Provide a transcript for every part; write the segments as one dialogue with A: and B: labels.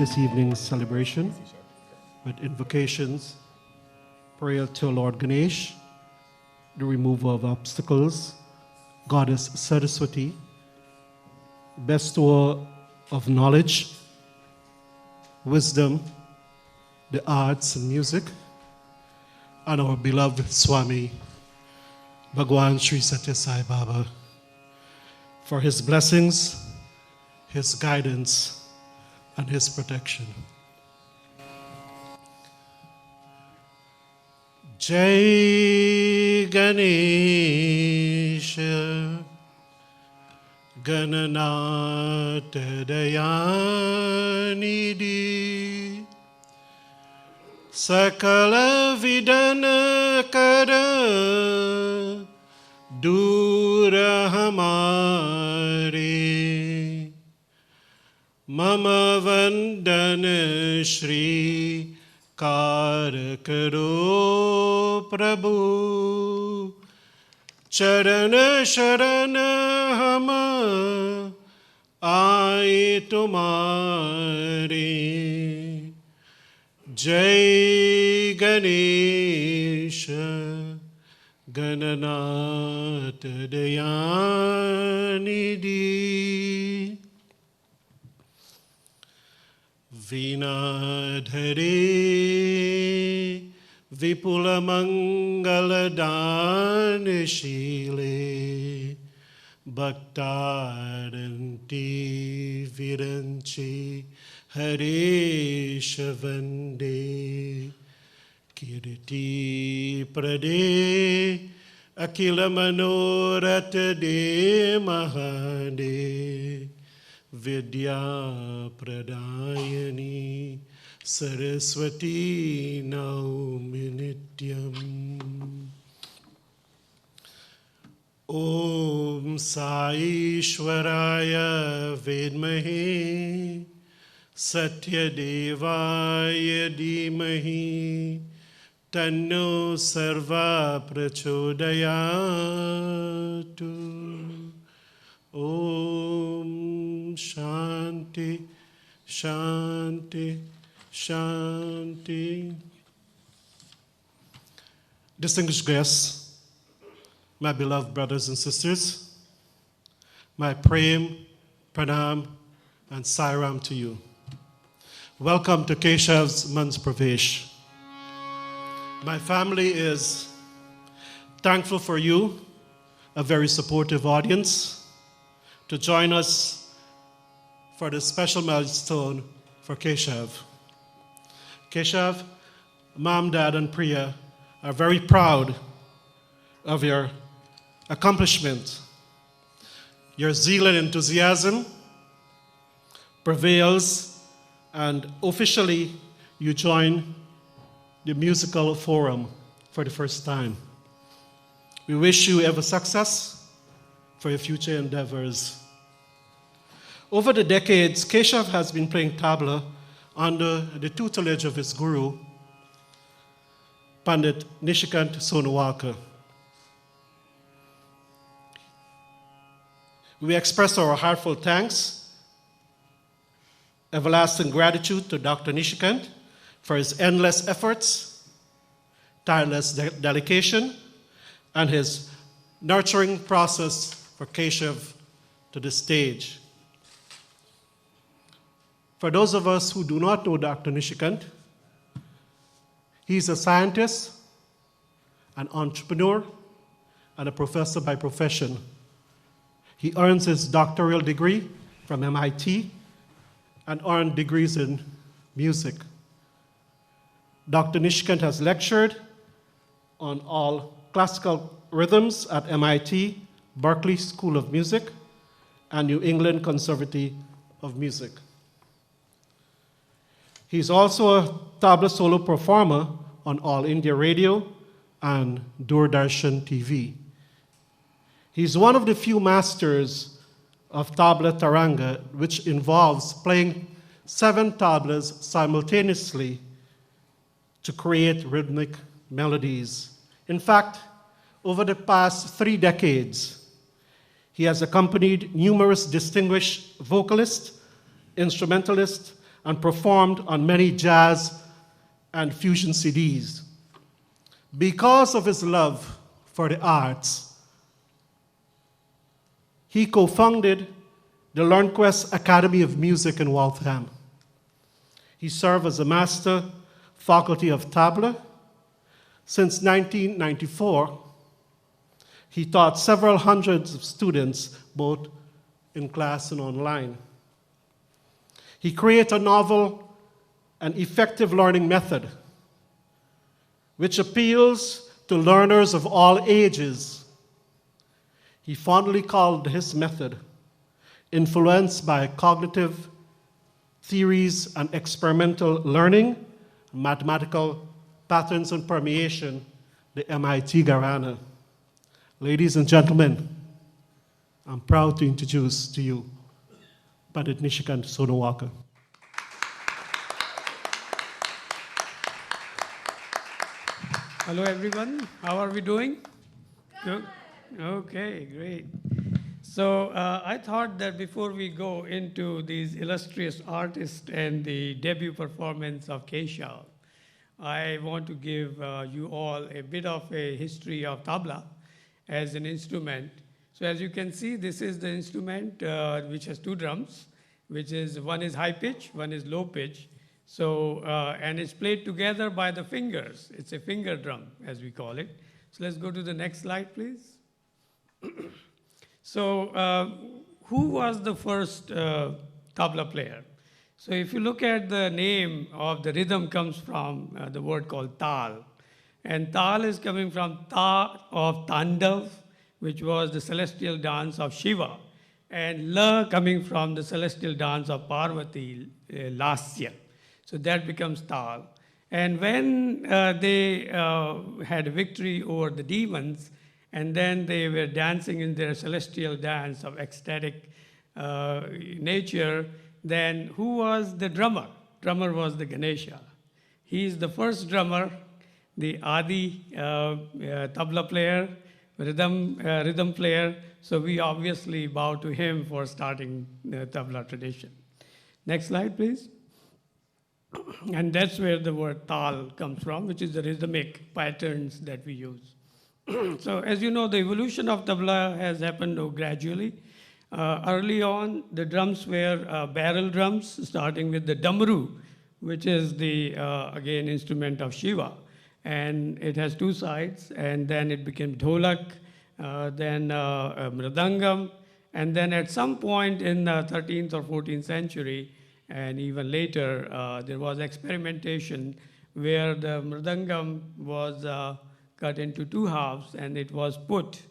A: this evening's celebration with invocations, prayer to Lord Ganesh, the removal of obstacles, Goddess Saraswati, bestower of knowledge, wisdom, the arts and music, and our beloved Swami, Bhagwan Sri Satya Sai Baba, for his blessings, his guidance, and his protection. Jai Ganesha Gananata Dayanidhi Sakala Vidana Kara Dura Hamare Mama Vandana Shri Karakaro Prabhu Charana Sharana Hama Ai Tumare Jai Ganesha Gananata Dayanidhi Vinadhare Vipula Mangala Danashile Bhaktaranti Viranchi Hare Shavande Kirti Prade Akila Manorata De Mahade Vidya Pradayani Saraswati Naumi Nityam Om Sai Ishwaraya Vedmahe Satya Devaya Dhimahi Tanno Sarva Prachodayatu Om Shanti, Shanti, Shanti. Distinguished guests, my beloved brothers and sisters, my prem, pranam, and sairam to you. Welcome to Keshav's Mans Pravesh. My family is thankful for you, a very supportive audience, to join us for this special milestone for Keshav. Keshav, Mom, Dad, and Priya are very proud of your accomplishment. Your zeal and enthusiasm prevails, and officially you join the musical forum for the first time. We wish you every success for your future endeavors. Over the decades, Keshav has been playing tabla under the tutelage of his guru, Pandit Nishikant Sonowalkar. We express our heartfelt thanks, everlasting gratitude to Dr. Nishikant for his endless efforts, tireless dedication, and his nurturing process for Keshav to the stage. For those of us who do not know Dr. Nishikant, he's a scientist, an entrepreneur, and a professor by profession. He earns his doctoral degree from MIT and earned degrees in music. Dr. Nishikant has lectured on all classical rhythms at MIT, Berklee School of Music, and New England Conservatory of Music. He's also a tabla solo performer on All India Radio and Doordarshan TV. He's one of the few masters of tabla taranga, which involves playing 7 tablas simultaneously to create rhythmic melodies. In fact, over the past 3 decades, he has accompanied numerous distinguished vocalists, instrumentalists, and performed on many jazz and fusion CDs. Because of his love for the arts, he co-founded the Lernquest Academy of Music in Waltham. He served as a master faculty of tabla. Since 1994, he taught several hundreds of students, both in class and online. He created a novel and effective learning method which appeals to learners of all ages. He fondly called his method, influenced by cognitive theories and experimental learning, mathematical patterns and permeation, the MIT Gharana. Ladies and gentlemen, I'm proud to introduce to you Pandit Nishikant Sonowaka.
B: Hello everyone, how are we doing? Good. Okay, great. So I thought that before we go into these illustrious artists and the debut performance of Keshav, I want to give you all a bit of a history of tabla as an instrument. So as you can see, this is the instrument which has two drums, which is one is high pitch, one is low pitch. So, and it's played together by the fingers. It's a finger drum, as we call it. So let's go to the next slide, please. So who was the first tabla player? So if you look at the name of the rhythm comes from the word called tal. And tal is coming from ta of Tandav, which was the celestial dance of Shiva. And la coming from the celestial dance of Parvati, Lasya. So that becomes tal. And when they had victory over the demons, and then they were dancing in their celestial dance of ecstatic nature, then who was the drummer? Drummer was the Ganesha. He is the first drummer, the Adi tabla player, rhythm player. So we obviously bow to him for starting the tabla tradition. Next slide, please. And that's where the word tal comes from, which is the rhythmic patterns that we use. So as you know, the evolution of tabla has happened gradually. Early on, the drums were barrel drums, starting with the damru, which is the, again, instrument of Shiva. And it has two sides, and then it became dholak, then mridangam, and then at some point in the 13th or 14th century, and even later, there was experimentation where the mridangam was cut into two halves, and it was put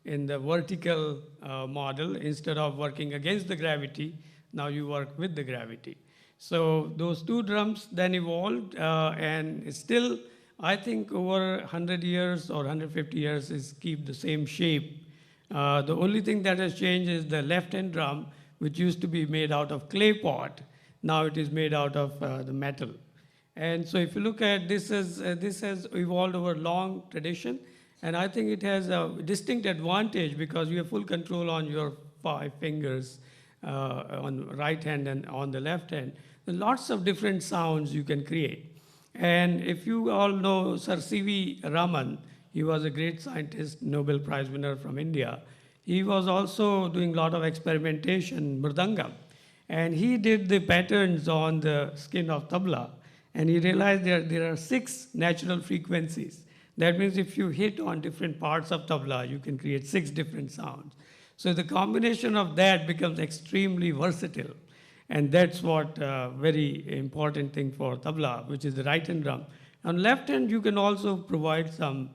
B: in the vertical model. Instead of working against the gravity, now you work with the gravity. So those two drums then evolved, and still, I think over 100 years or 150 years is keep the same shape. The only thing that has changed is the left-hand drum, which used to be made out of clay pot. Now it is made out of the metal. And so if you look at this, this has evolved over long tradition. And I think it has a distinct advantage because you have full control on your 5 fingers on the right hand and on the left hand. There are lots of different sounds you can create. And if you all know Sir C.V. Raman, he was a great scientist, Nobel Prize winner from India. He was also doing a lot of experimentation, mridangam. And he did the patterns on the skin of tabla. And he realized there are 6 natural frequencies. That means if you hit on different parts of tabla, you can create 6 different sounds. So the combination of that becomes extremely versatile. And that's what very important thing for tabla, which is the right hand drum. On left hand, you can also provide some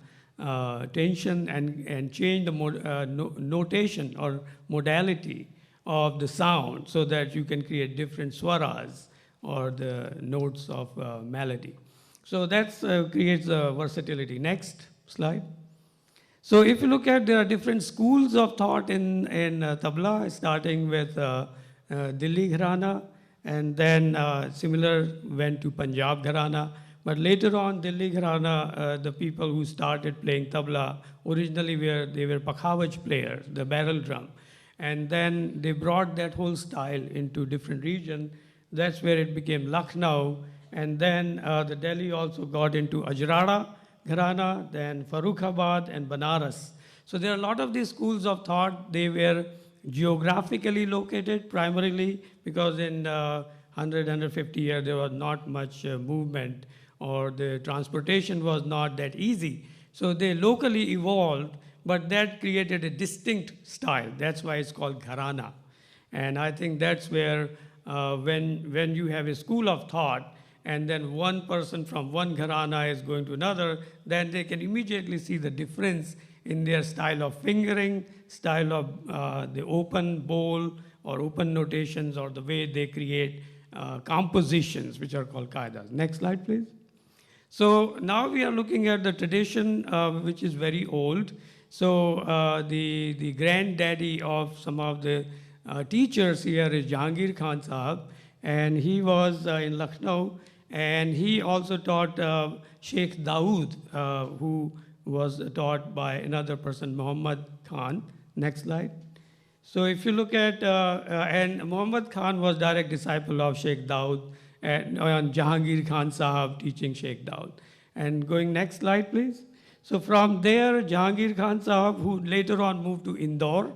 B: tension and change the notation or modality of the sound so that you can create different swaras or the notes of melody. So that creates versatility. Next slide. So if you look at, there are different schools of thought in tabla, starting with Delhi Gharana, and then similar went to Punjab Gharana. But later on, Delhi Gharana, the people who started playing tabla, originally they were Pakhavaj players, the barrel drum. And then they brought that whole style into different regions. That's where it became Lucknow. And then the Delhi also got into Ajrada Gharana, then Farrukhabad and Banaras. So there are a lot of these schools of thought. They were geographically located primarily because in 150 years there was not much movement, or the transportation was not that easy. So they locally evolved, but that created a distinct style. That's why it's called Gharana. And I think that's where when you have a school of thought, and then one person from one gharana is going to another, then they can immediately see the difference in their style of fingering, style of the open bowl or open notations, or the way they create compositions, which are called kaidas. Next slide, please. So now we are looking at the tradition, which is very old. So the granddaddy of some of the teachers here is Jahangir Khan Sahab, and he was in Lucknow, and he also taught Sheikh Dawood, who was taught by another person, Muhammad Khan. Next slide. So if you look at, and Muhammad Khan was direct disciple of Sheikh Dawood, and Jahangir Khan Sahab teaching Sheikh Dawood. And going next slide, please. So from there, Jahangir Khan Sahab, who later on moved to Indore,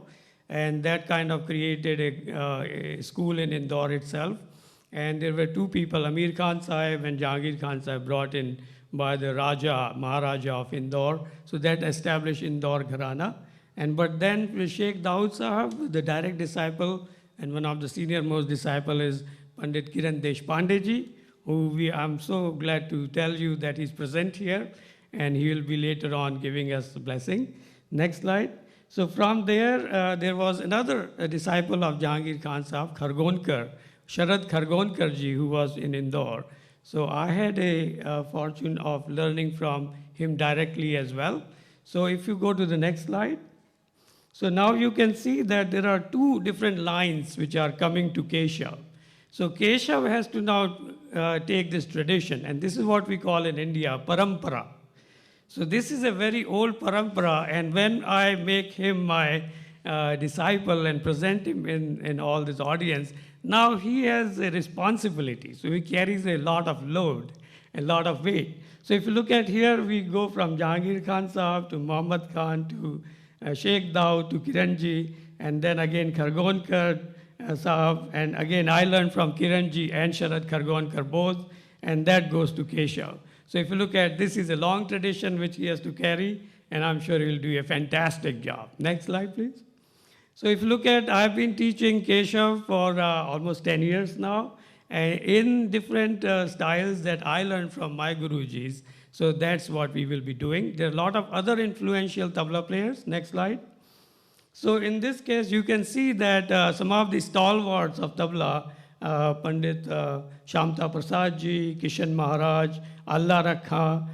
B: and that kind of created a school in Indore itself. And there were two people, Amir Khan Sahib and Jahangir Khan Sahib, brought in by the Maharaja of Indore. So that established Indore Gharana. And but then Sheikh Dawood Sahab, the direct disciple, and one of the senior most disciple is Pandit Kiran Deshpande ji, who I'm so glad to tell you that he's present here, and he will be later on giving us the blessing. Next slide. So from there, there was another disciple of Jahangir Khan Sahab, Khargonkar, Sharad Khargonkar ji, who was in Indore. So I had a fortune of learning from him directly as well. So if you go to the next slide. So now you can see that there are two different lines which are coming to Keshav. So Keshav has to now take this tradition, and this is what we call in India, parampara. So this is a very old parampara, and when I make him my disciple and present him in all this audience, now he has a responsibility. So he carries a lot of load, a lot of weight. So if you look at here, we go from Jahangir Khan Sahab to Muhammad Khan to Sheikh Dawood to Kiranji, and then again Khargonkar Sahab, and again I learned from Kiranji and Sharad Khargonkar both, and that goes to Keshav. So if you look at this, is a long tradition which he has to carry, and I'm sure he'll do a fantastic job. Next slide, please. So if you look at, I've been teaching Keshav for almost 10 years now, in different styles that I learned from my Gurujis. So that's what we will be doing. There are a lot of other influential tabla players. Next slide. So in this case, you can see that some of the stalwarts of tabla, Pandit Shamta Prasad ji, Kishan Maharaj, Allah Rakha,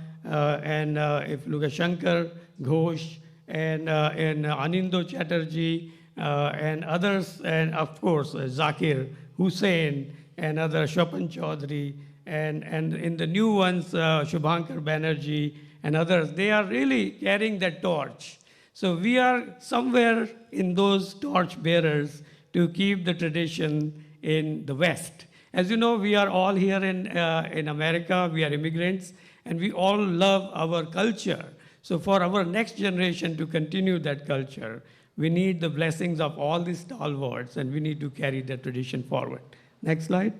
B: and if you look at Shankar Ghosh, and Anindo Chatterjee, and others, and of course Zakir Hussain, and other Shopan Chaudhary, and in the new ones, Shubhankar Banerjee, and others, they are really carrying that torch. So we are somewhere in those torch bearers to keep the tradition in the West. As you know, we are all here in America, we are immigrants, and we all love our culture. So for our next generation to continue that culture, we need the blessings of all these stalwarts, and we need to carry that tradition forward. Next slide.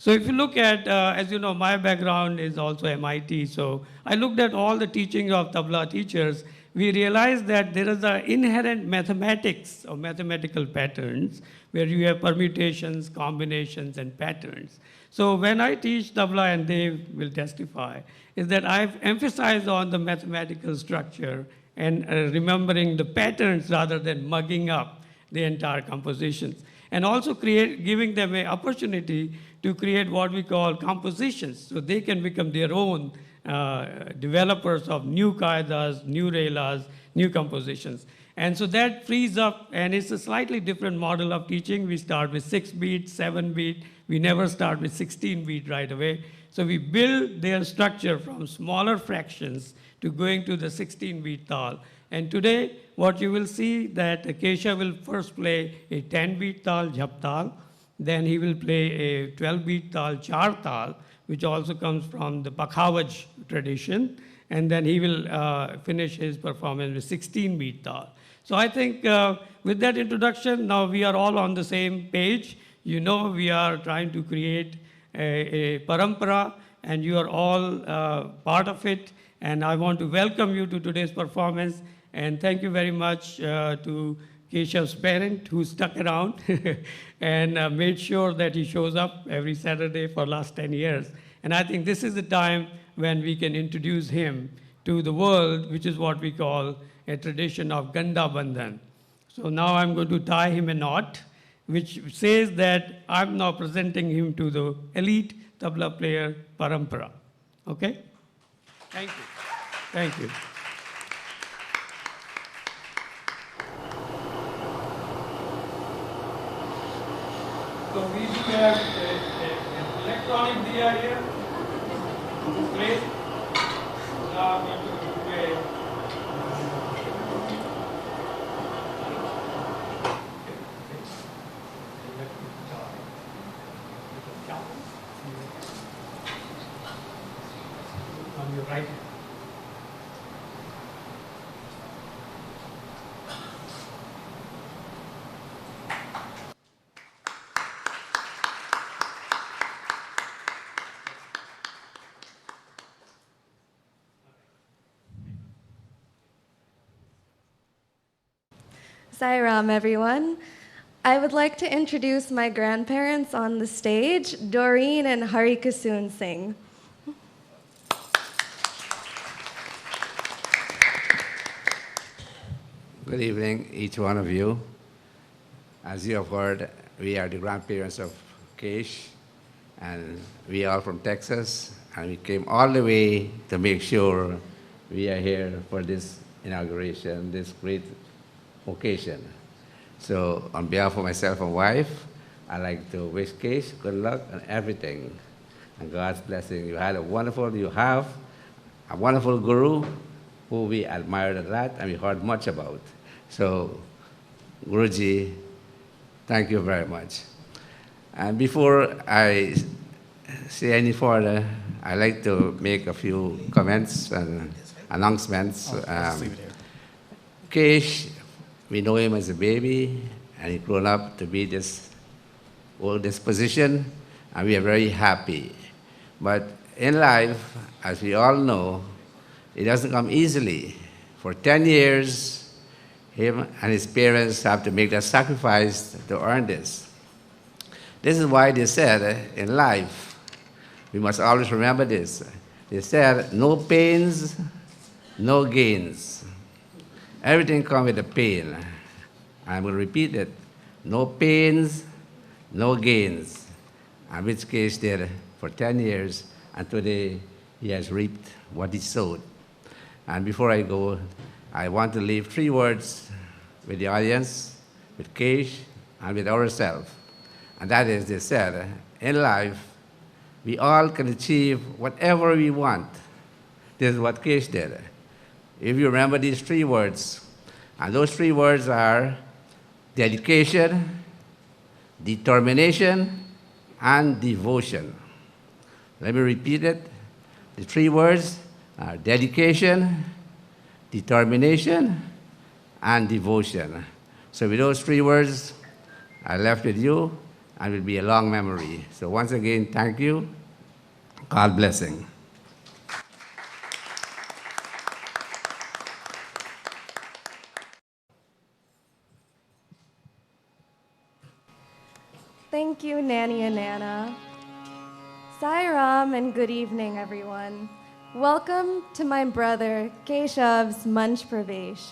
B: So if you look at, as you know, my background is also MIT, so I looked at all the teachings of tabla teachers. We realized that there is an inherent mathematics or mathematical patterns where you have permutations, combinations, and patterns. So when I teach tabla, and they will testify, is that I've emphasized on the mathematical structure and remembering the patterns rather than mugging up the entire compositions. And also giving them an opportunity to create what we call compositions, so they can become their own developers of new kaidas, new relas, new compositions. And so that frees up, and it's a slightly different model of teaching. We start with 6-beat, 7-beat. We never start with 16-beat right away. So we build their structure from smaller fractions to going to the 16-beat tal. And today, what you will see that Keshav will first play a 10-beat tal, jhap tal, Then he will play a 12-beat tal, char tal, which also comes from the Pakhavaj tradition. And then he will finish his performance with 16-beat tal. So I think with that introduction, now we are all on the same page. You know we are trying to create a parampara, and you are all part of it. And I want to welcome you to today's performance. And thank you very much to Keshav's parent, who stuck around and made sure that he shows up every Saturday for last 10 years. And I think this is the time when we can introduce him to the world, which is what we call a tradition of Ganda Bandhan. So now I'm going to tie him a knot, which says that I'm now presenting him to the elite tabla player parampara. Okay? Thank you. Thank you. So we do have an electronic diya here to play. Now I'm going to play. On your right.
C: Sairam, everyone. I would like to introduce my grandparents on the stage, Doreen and Harikasoon Singh.
D: Good evening, each one of you. As you have heard, we are the grandparents of Kesh, and we are from Texas, and we came all the way to make sure we are here for this inauguration, this great occasion. So on behalf of myself and wife, I'd like to wish Kesh good luck and everything, and God's blessing. You have a wonderful guru who we admired a lot and we heard much about. So, Guruji, thank you very much. And before I say any further, I'd like to make a few comments and announcements. Kesh, we know him as a baby, and he grown up to be this position, and we are very happy. But in life, as we all know, it doesn't come easily. For 10 years, him and his parents have to make that sacrifice to earn this. This is why they said in life, we must always remember this. They said, no pains, no gains. Everything comes with a pain. I'm going to repeat it. No pains, no gains. And which Kesh did for 10 years, and today he has reaped what he sowed. And before I go, I want to leave 3 words with the audience, with Kesh, and with ourselves. And that is, they said, in life, we all can achieve whatever we want. This is what Kesh did. If you remember these 3 words, and those 3 words are dedication, determination, and devotion. Let me repeat it. The 3 words are dedication, determination, and devotion. So with those 3 words, I left with you, and it will be a long memory. So once again, thank you. God blessing.
C: Thank you, Nanny and Nana. Sairam and good evening, everyone. Welcome to my brother Keshav's Manch Pravesh.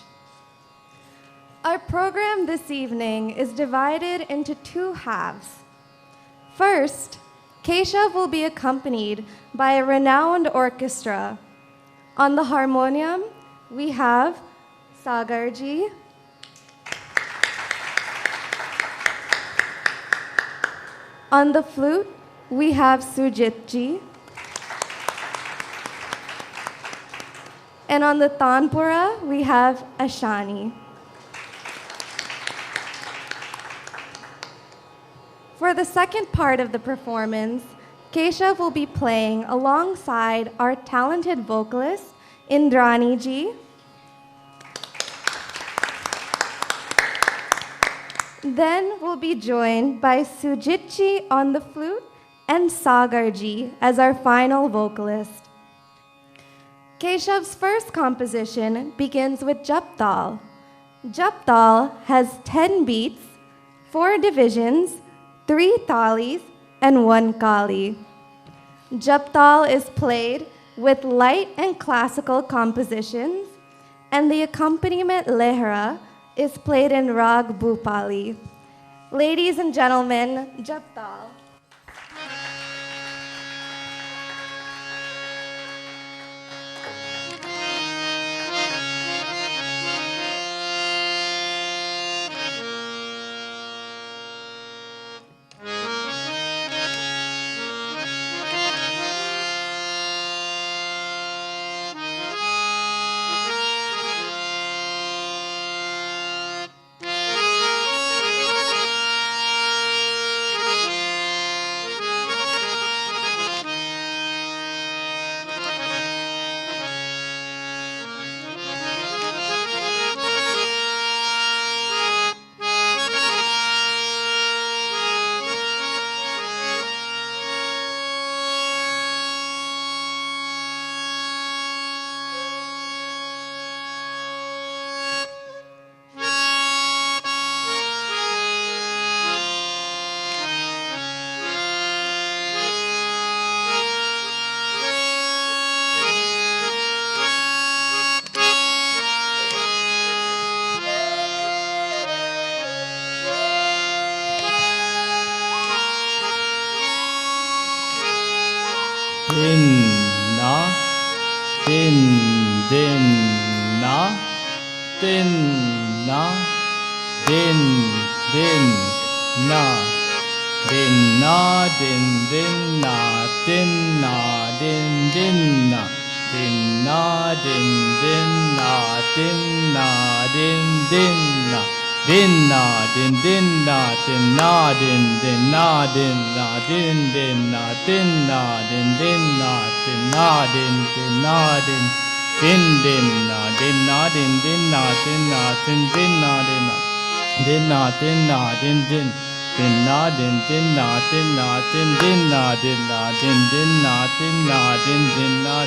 C: Our program this evening is divided into 2 halves. First, Keshav will be accompanied by a renowned orchestra. On the harmonium, we have Sagarji. On the flute, we have Sujitji. And on the tanpura, we have Ashani. For the second part of the performance, Keshav will be playing alongside our talented vocalist, Indrani ji. Then we'll be joined by Sujit ji on the flute and Sagar ji as our final vocalist. Keshav's first composition begins with Japtal. Japtal has 10 beats, 4 divisions, 3 thalis, and 1 kali. Japtal is played with light and classical compositions, and the accompaniment lehra is played in rag bhupali. Ladies and gentlemen, Japtal.
E: Din na, din din na, din na, din din na, din na, din din na, din na, din din na, din na, din din na, din na, din din na. Din na, din din na, din na, din din na, din na, din din na, din na, din din na, din na, din din na, din din na, din na, din din na, din na, din din na, din na, din na, din din, din na, din din na, din na, din din na, din na, din din na, din na, din din na.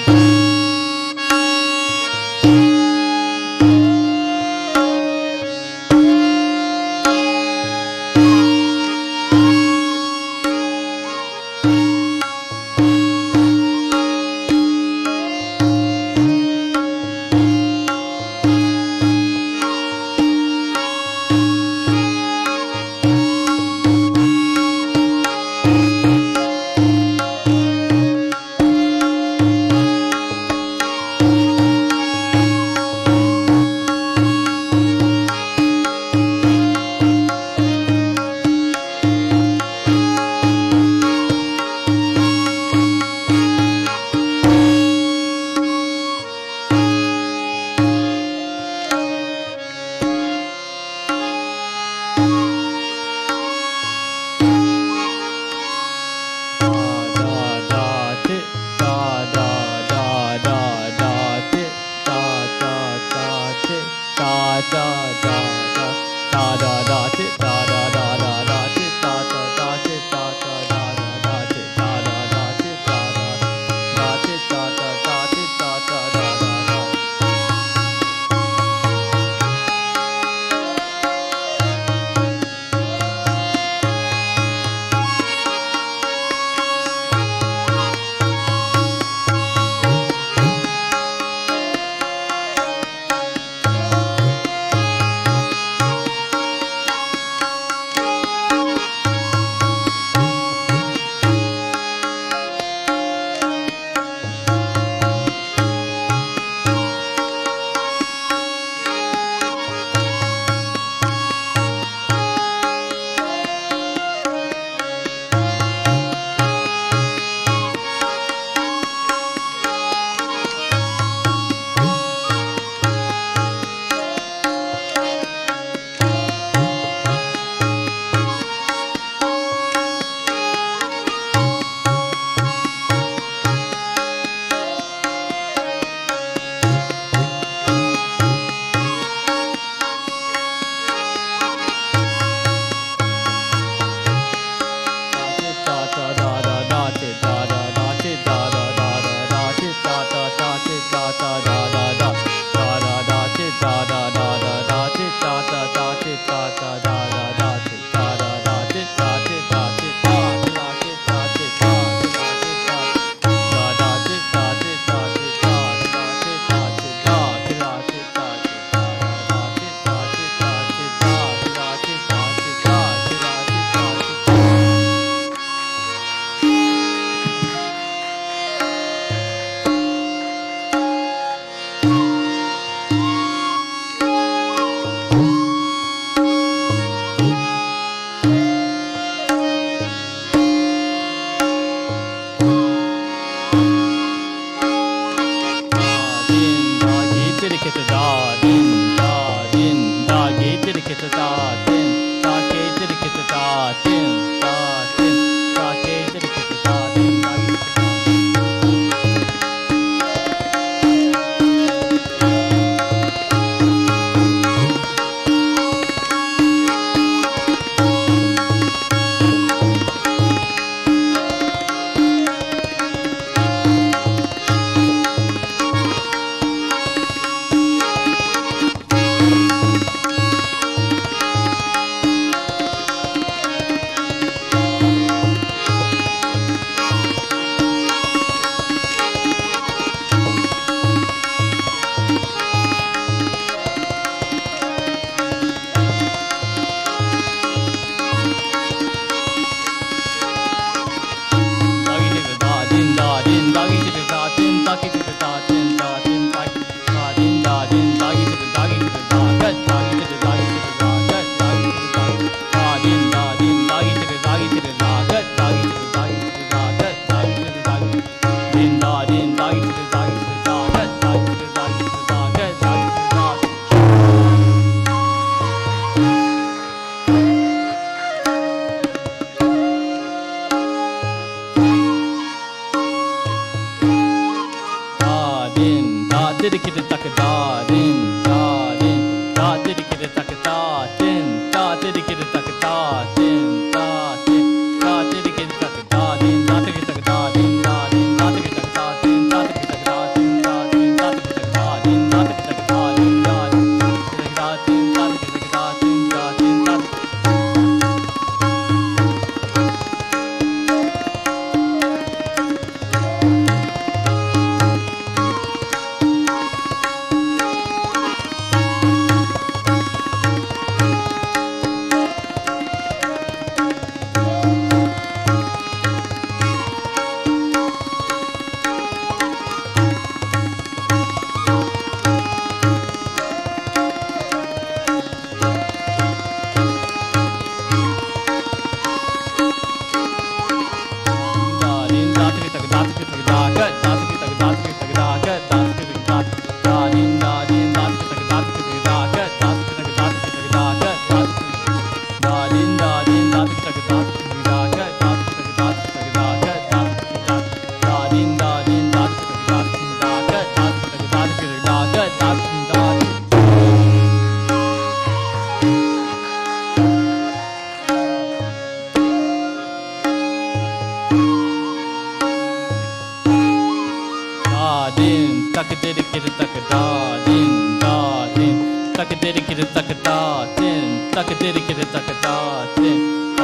E: taka diri kiri taka da din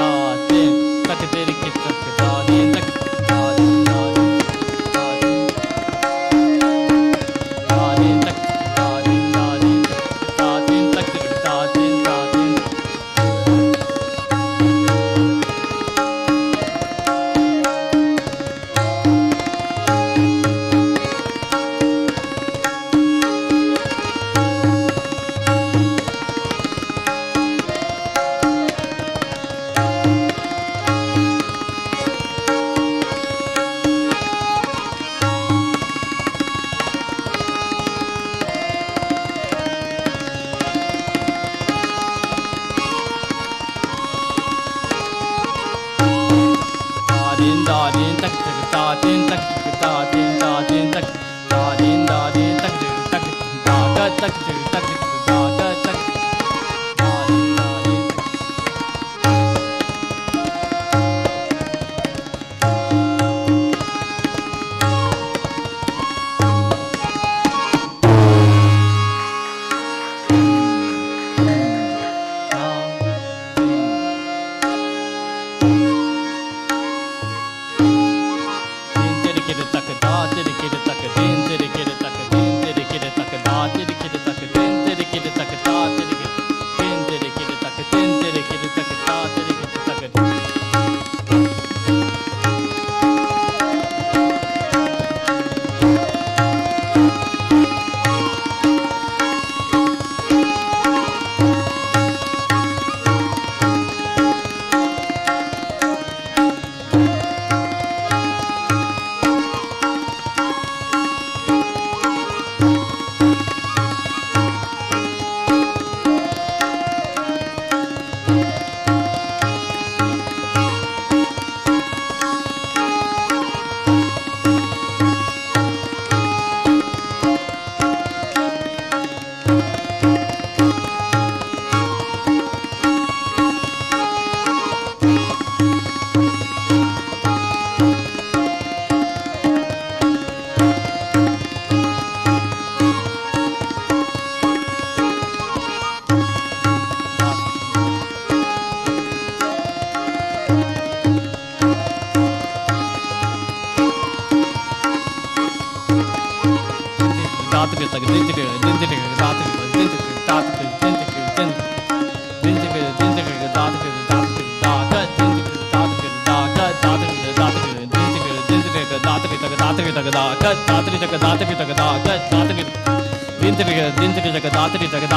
E: taka diri kiri taka da din taka da din da din da din taka da din da din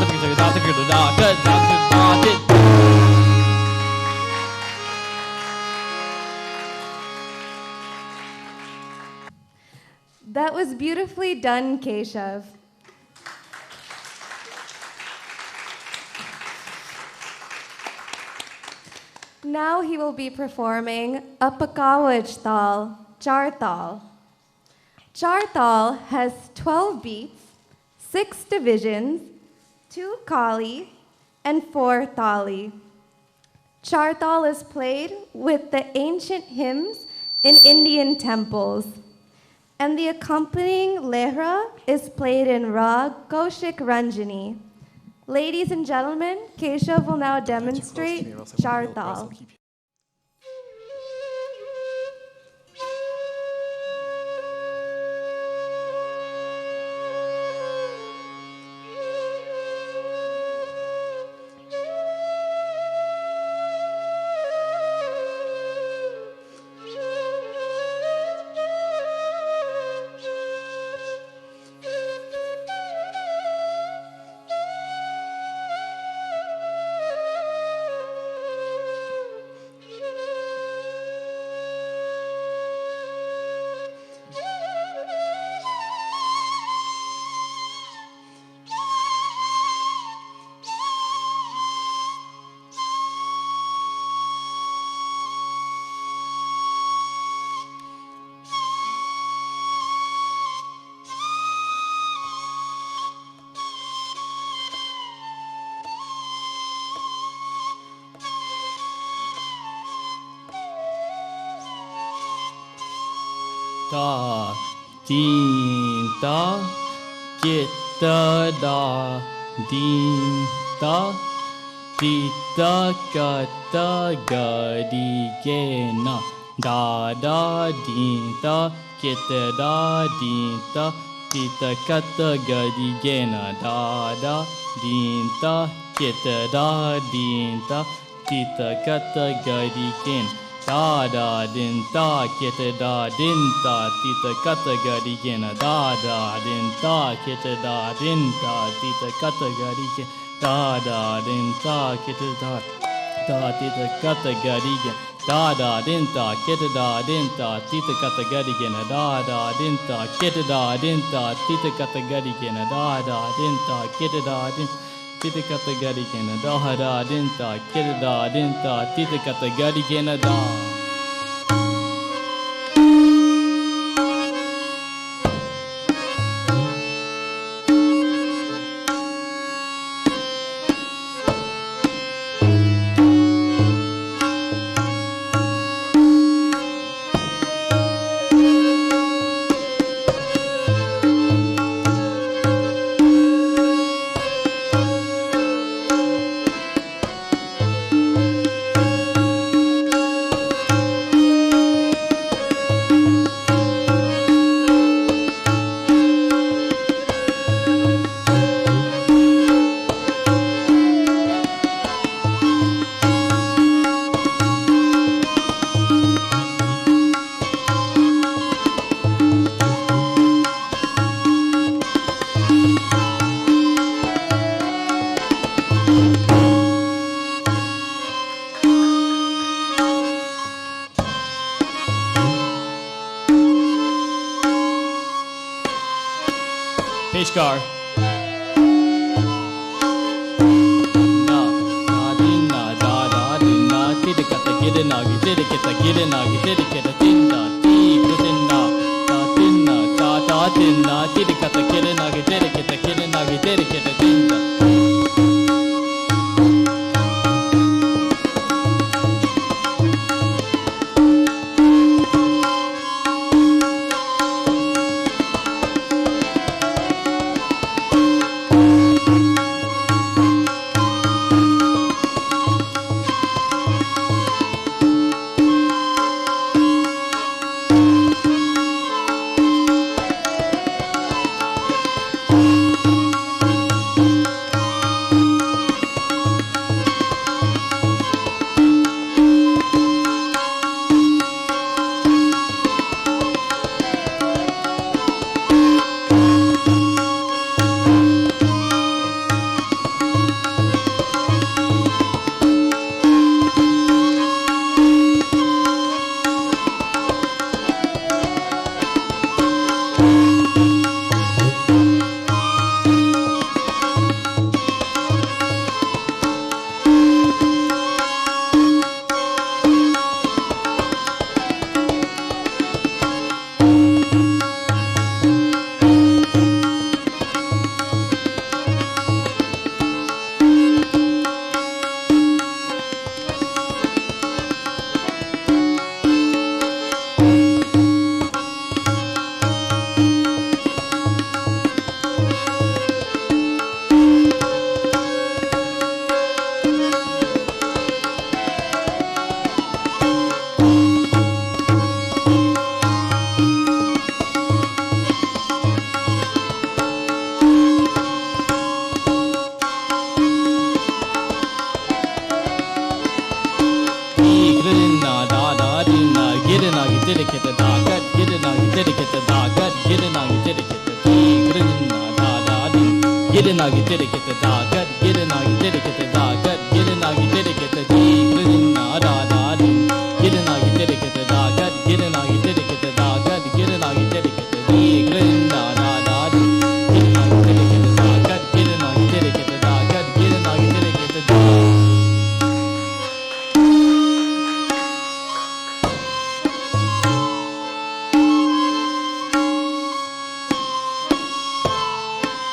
E: da din taka da din da din.
C: That was beautifully done, Keshav. Now he will be performing a Pakawaj Tal, Chartal. Chartal has 12 beats, 6 divisions, 2 kali, and 4 tali. Chartal is played with the ancient hymns in Indian temples, and the accompanying lehra is played in Rag Kaushik Ranjani. Ladies and gentlemen, Keshav will now demonstrate Chartal.
E: Da, din, da, get da, din, da. Tita kata gadi gena da da dinta kita da dinta tita kata gadi gena da da dinta kita da dinta tita kata gadi gen da da dinta kita da dinta tita kata gadi gena da da dinta kita da dinta tita kata gadi gen da da dinta kita da da tita kata gadi gen da da dinta kita da dinta tita kata gadi gen da da dinta kita da dinta tita kata gadi gen da da dinta kita da dinta tita kata gadi gen da da dinta kita da dinta tita kata gadi gen da. Peshkar. Na na din na da da din na tida kata gida na gida kata gida na gida kata tinda ti kutinda ta tinna ta ta tinna tida kata gida na gida kata gida na gida kata tinda.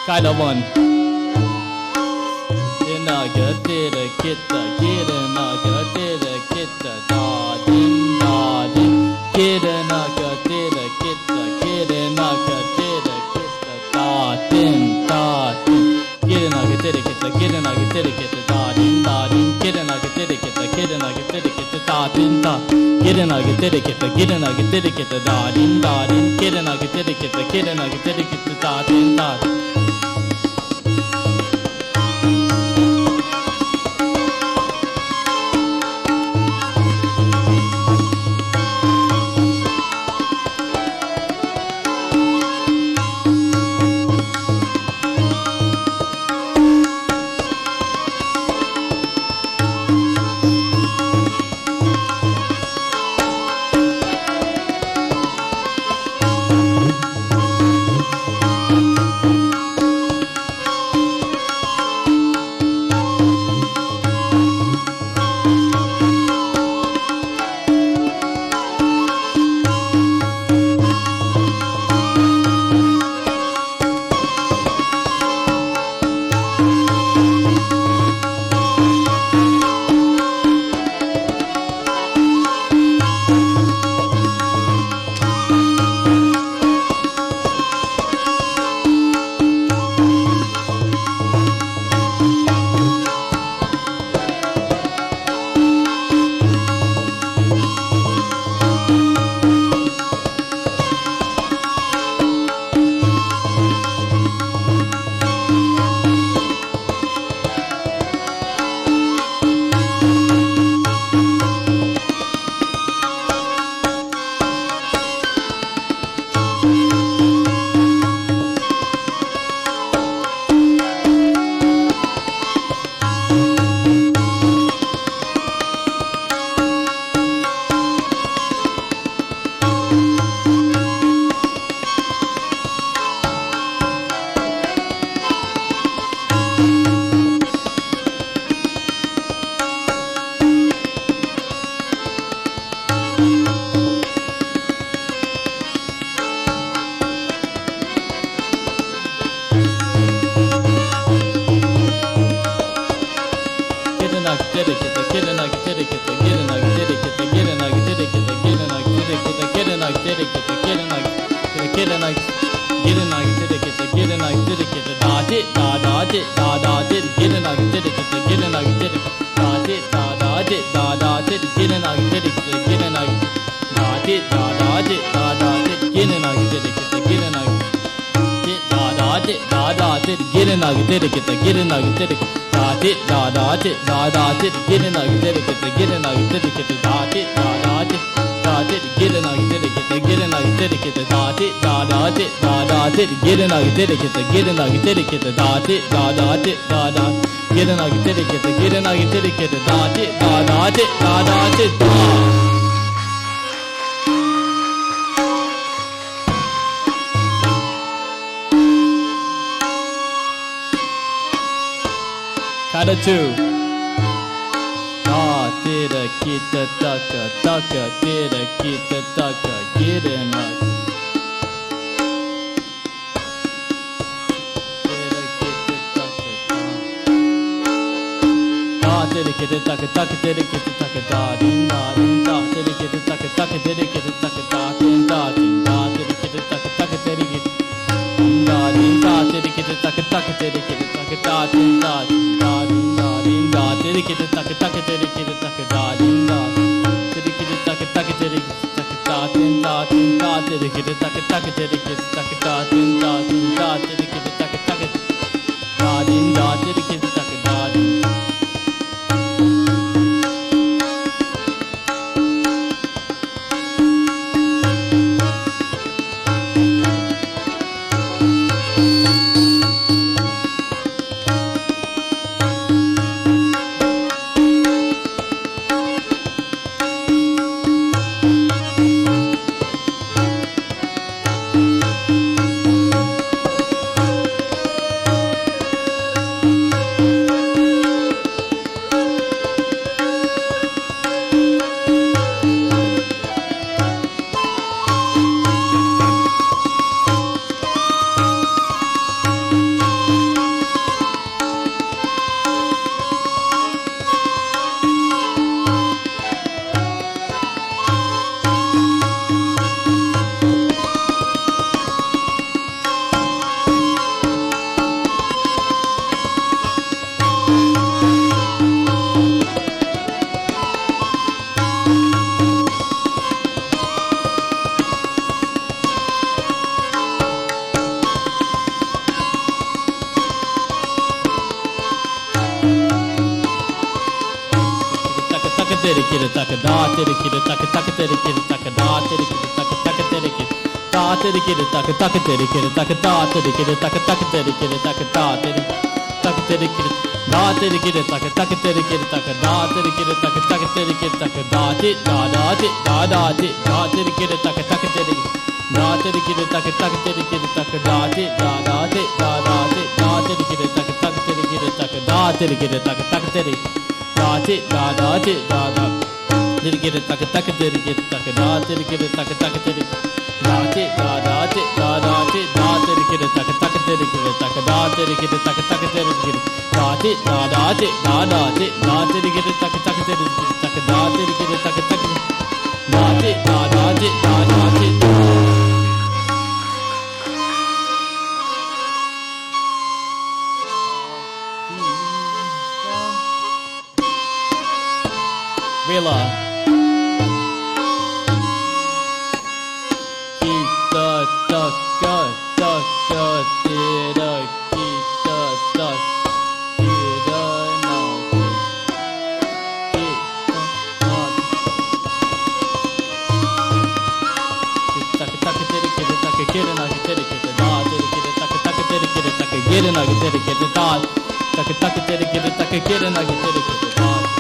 E: Kind of one. Get dedicate, kitten like a dedicate, da din da. Kitten like a dedicate, kitten like a dedicate, da din da din. Kitten like a dedicate, kitten like a dedicate, da din da. Two. Da dida kita taka taka dida kita taka dida na. Dida kita taka da dida kita taka taka dida kita taka da din da din da dida kita taka taka dida kita taka da din da din da dida kita taka taka dida kita da din da dida kita taka taka dida kita taka da din da din da din da din da dida kita taka taka dida kita taka da din da dida kita taka taka dida kita taka da din da din da dida kita taka taka dida kita taka da din da din da dida kita taka taka da din da dida kita taka da din. tere kiri taka da tere kiri taka taka tere kiri taka da tere kiri taka taka tere kiri da tere kiri taka taka tere kiri taka da tere kiri taka taka tere kiri taka da tere taka tere kiri da tere kiri taka taka tere kiri taka da tere kiri taka taka tere kiri taka da te da te da tere kiri taka taka tere da tere kiri taka taka tere kiri taka da te da te da tere kiri taka taka tere kiri taka da tere kiri taka taka tere da te da tere kiri taka taka tere kiri taka da tere kiri taka taka tere da te da tere kiri taka taka tere kiri taka da tere kiri taka taka tere kiri da te da tere kiri taka taka tere kiri taka da tere kiri taka taka da te da Rila. Kita taka tira kita tak tira na kita taka tira kita taka kira na tira kita da tira kita taka tira kita taka kira na tira kita da taka tira kita taka kira na tira kita da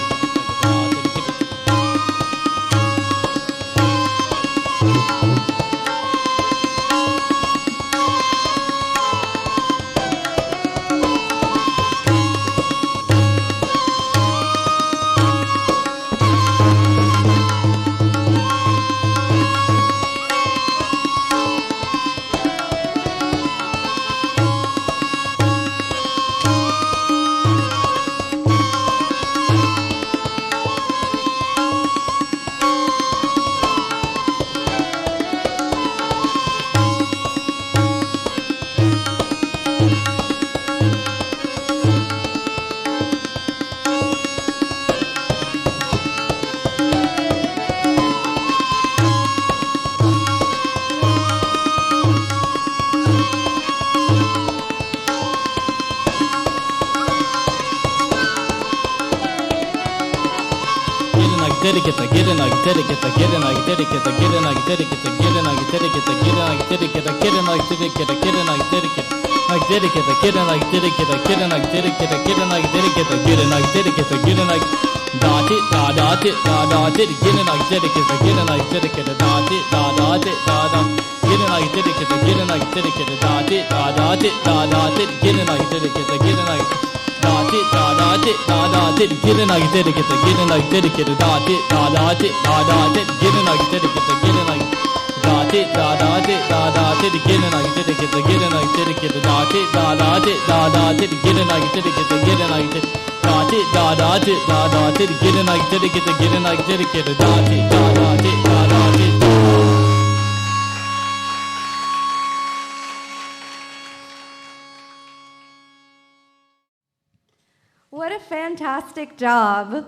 C: What a fantastic job.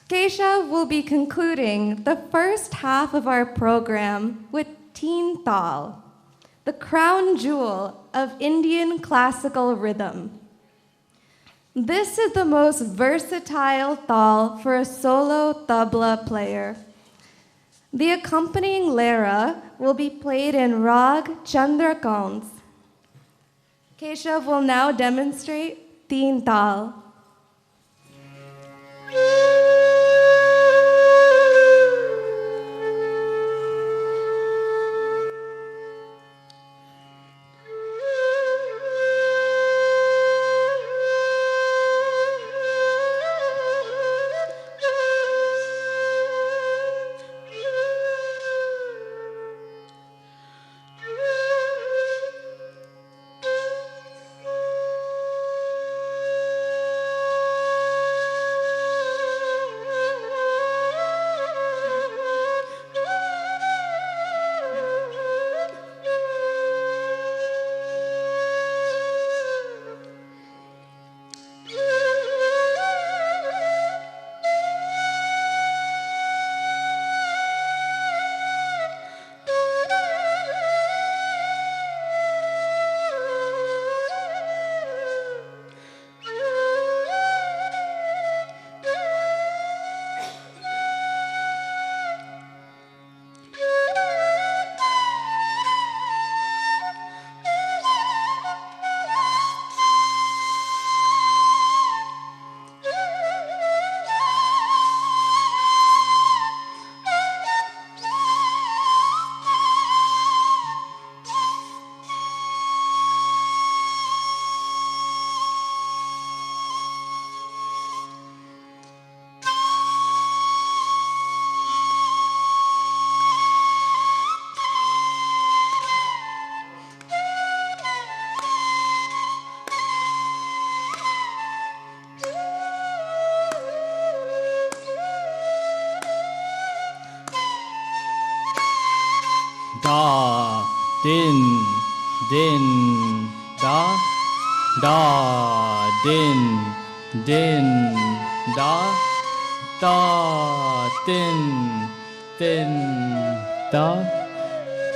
C: Keshav will be concluding the first half of our program with Teen Tal, the crown jewel of Indian classical rhythm. This is the most versatile tal for a solo tabla player. The accompanying lira will be played in Rag Chandrakans. Keshav will now demonstrate Teen Tal.
E: din, da, da, din, din, da, da, din, din, da,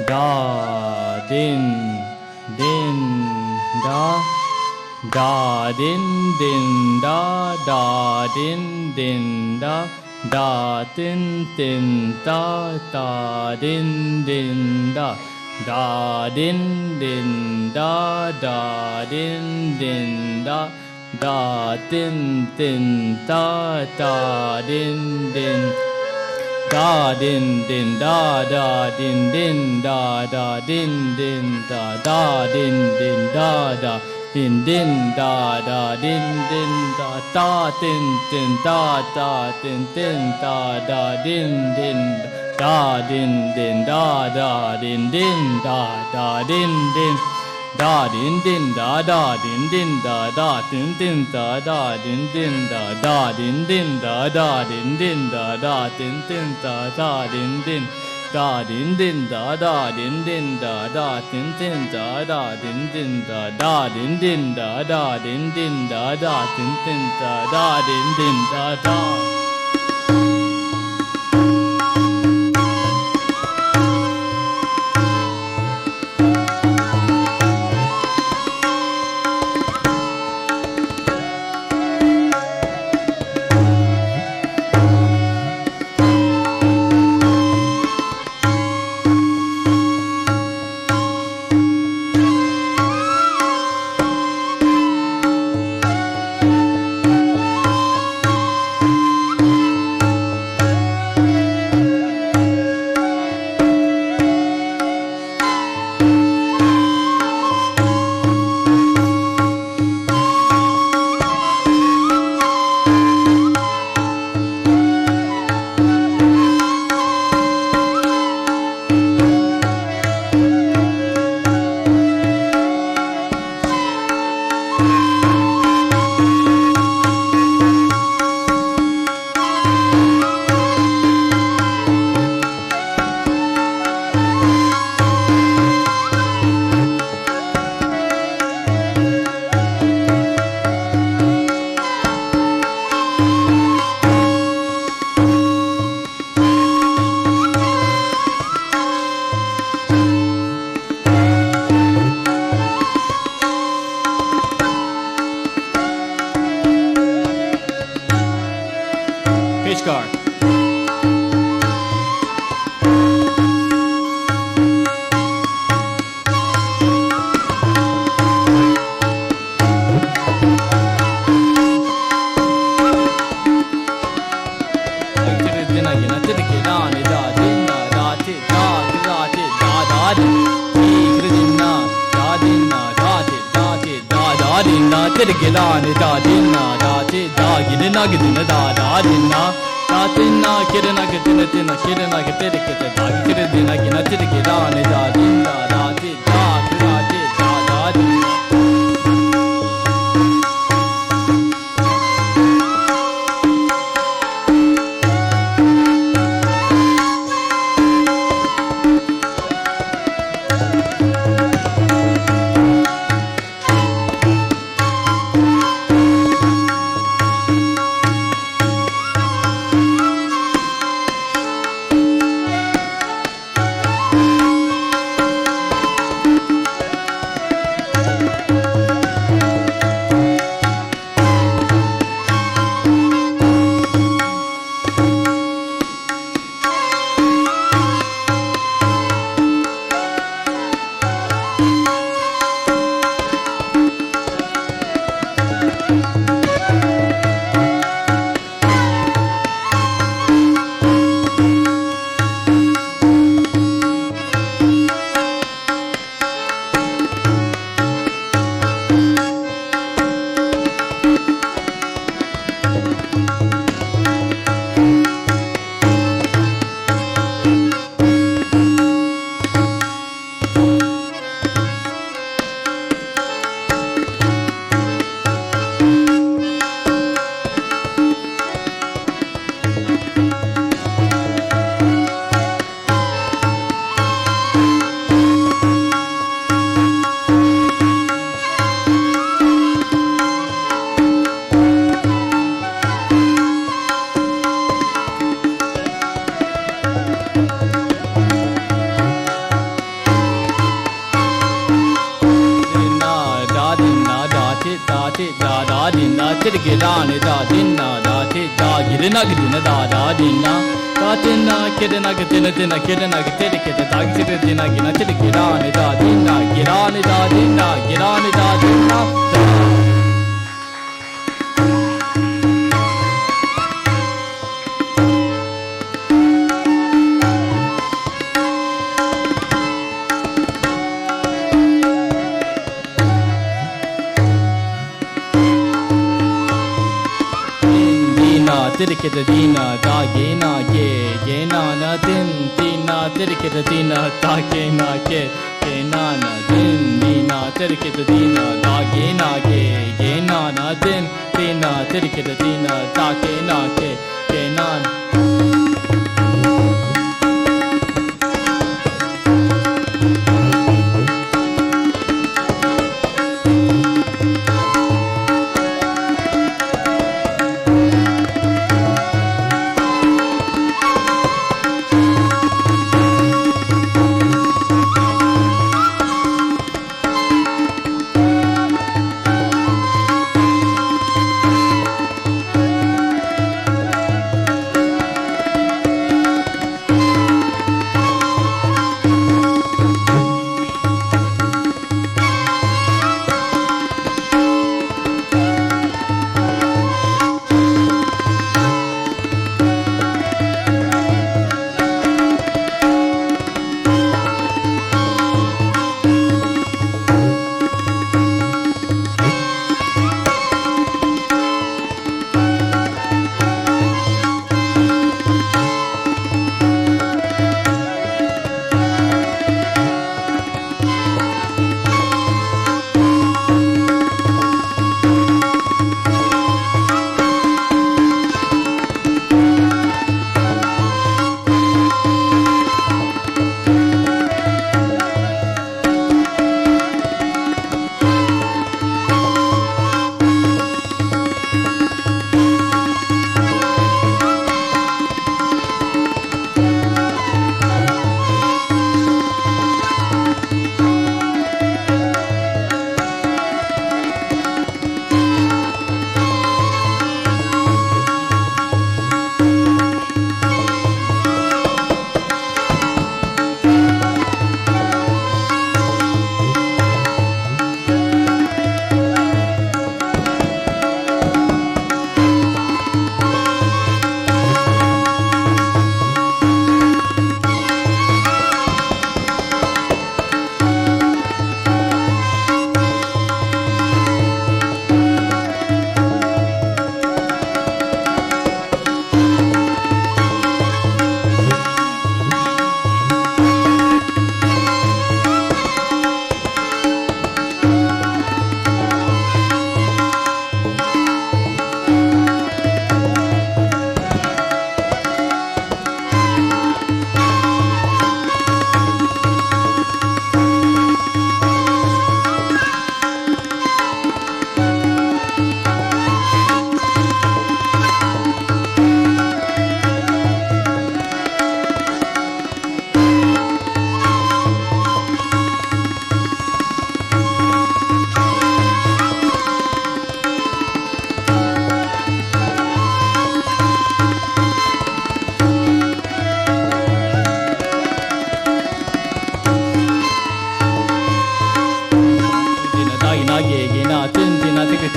E: da, din, din, da, da, din, din, da, da, din, din, da, da, din, din, da, da, din, din, da, da, din, din, da, da, din, din, da, da, din, din, da, da, din, din, da, din, din, da, da, din, din, da, da, din, din, da, da, din, din, da, da, din, din, da, da, din, din, da, da, din, din, da, da, din, din, da, da, din, din, da, din, din, da, da, din, din, da, da, din, din, da, din, din, da, da, din, din, da, da, din, din, da, da, din, din, da, da, din, din, da, da, din, din, da, da, din, din, da, da, din, din, da, din, din, da, da, din, din, da, da, din, din, da, da, din, din, da, da, din, din, da, da, din, din, da, da, din, din, da, da, din, din, da, da. Peshkar. Kirgilani da dinna da ti da gidina gidina da da dinna da dinna kirina gidina dinna kirina gidina gidina da kirina gidina kirgilani da dinna da ti da kirati da da dinna. na tirge rani da dinna da ti da girna gidina da dinna da dinna kirna gidina dinna kirna gidina kirna da tirge dinna gina tirge rani da dinna girani da dinna girani da dinna tirikita dina da gena ge gena na din dina tirikita dina da gena ge gena na din dina tirikita dina da gena ge gena na din dina tirikita dina da gena ge gena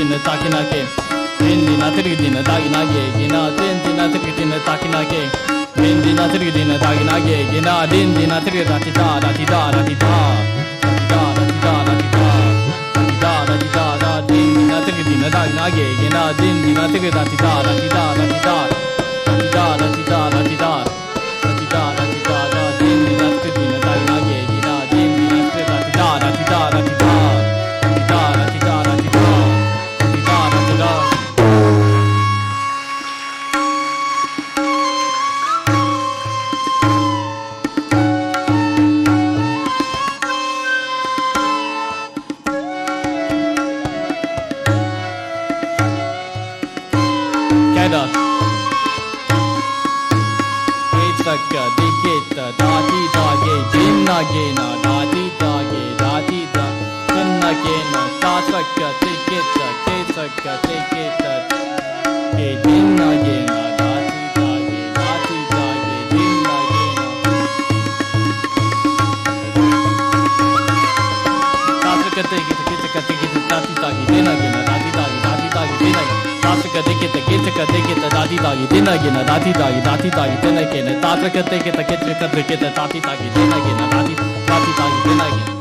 E: tirigina takinake Dindina tirigina takinake Gina dindina tirigina takinake Dindina tirigina takinake Gina dindina tirigina ratita ratita ratita Ratita ratita ratita Ratita ratita ratita Dindina tirigina takinake Gina dindina tirigina ratita ratita ratita Ratita ratita ratita Ratita ratita ratita Dindina tirigina takinake Gina dindina tirigina ratita ratita ratita Ratita ratita ratita Keda Ketaka Diketa Dati Dage Jinna Gena Dati Dage Dati Da Jinna Gena Tataka Diketa taka teke ta ke dinna gena dati tage dinna gena taka teke dati tage dinna gena dati tage dinna taka teke dati tage dinna gena dati tage dinna gena taka teke dati tage dinna gena dati tage dinna gena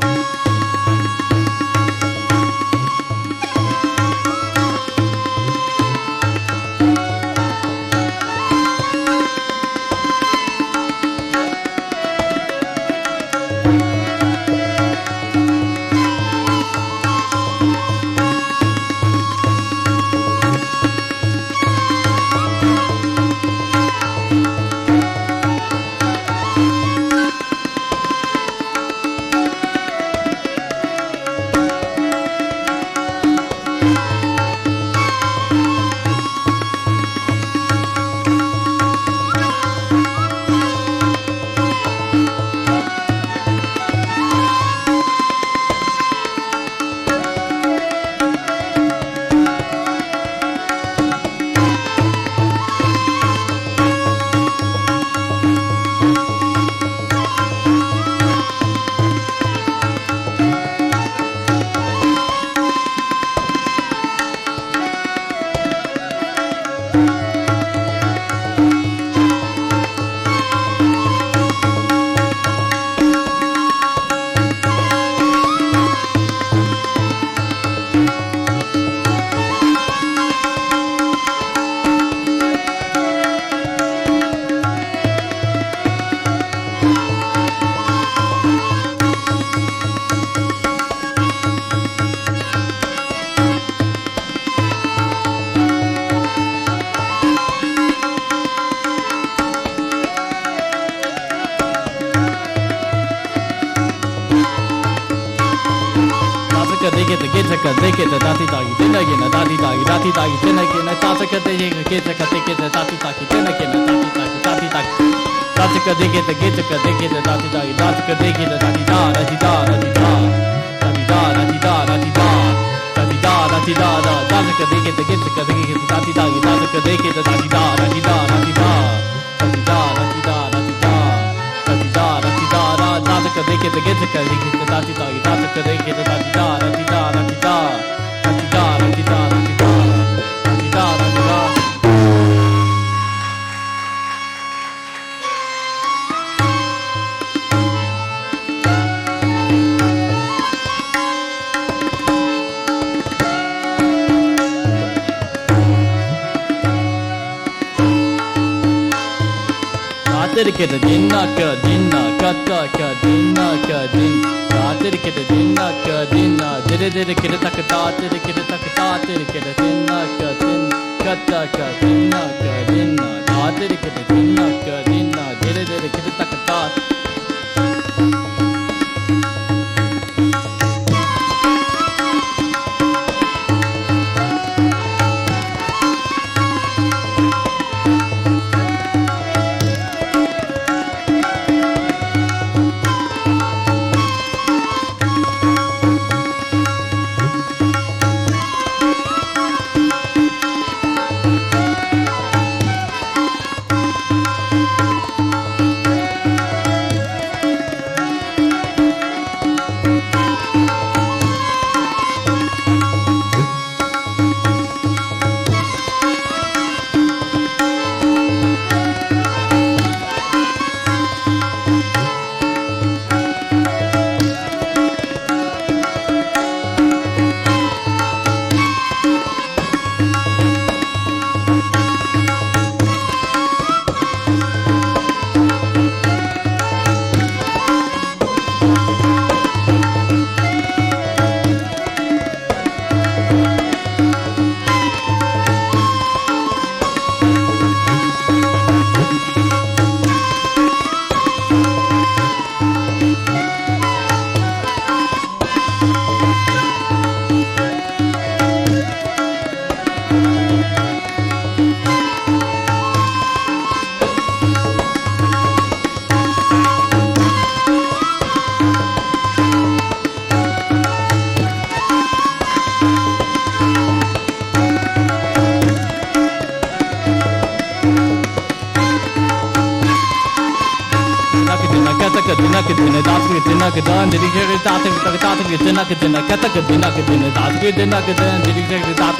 E: dinak din daatri dinak dan diri gre daatri daatri dinak din katak dinak din daatri dinak dan diri gre daat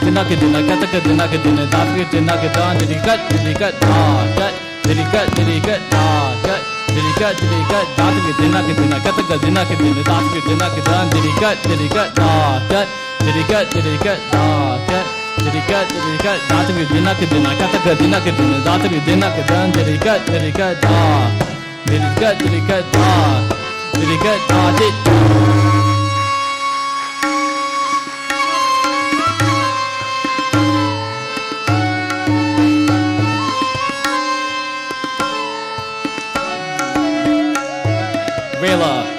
E: dinak din katak dinak din daatri dinak dan diri kat kat diri kat kat diri kat daatri dinak din katak dinak din daatri dinak dan diri kat kat diri kat kat Dirikat, daatri dinak dina katak dinak din daatri dinak dan dirikat da dirikat dit Vela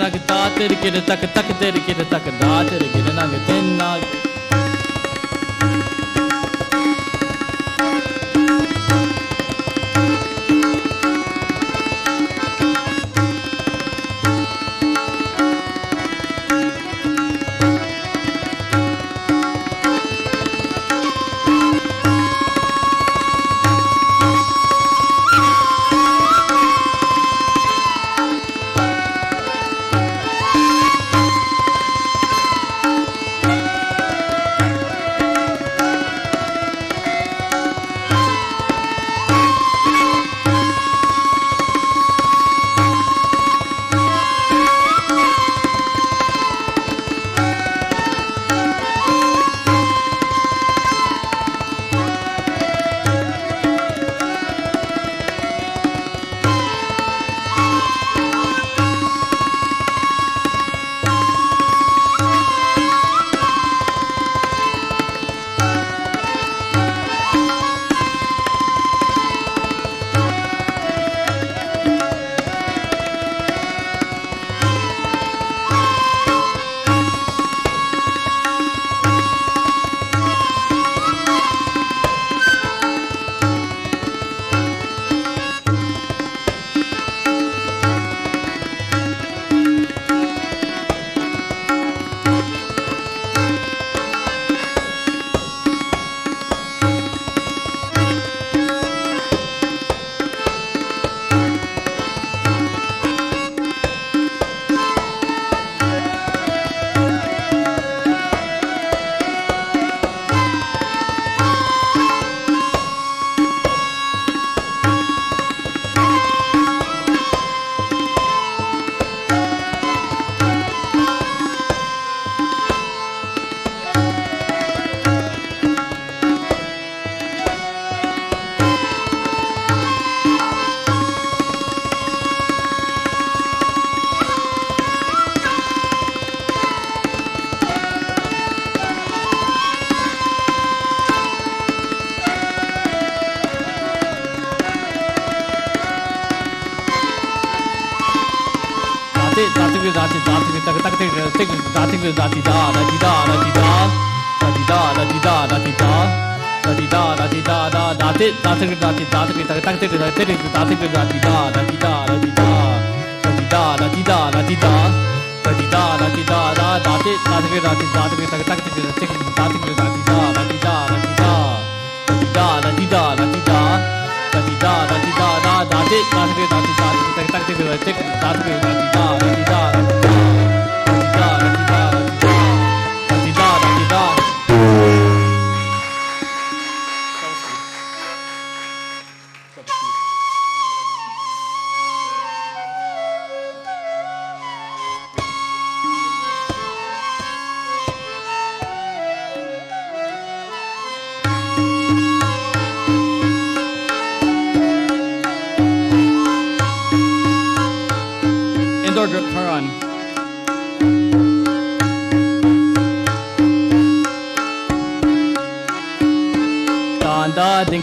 E: Get a thought, get a tuck, get a tuck, dot, get a nugget, then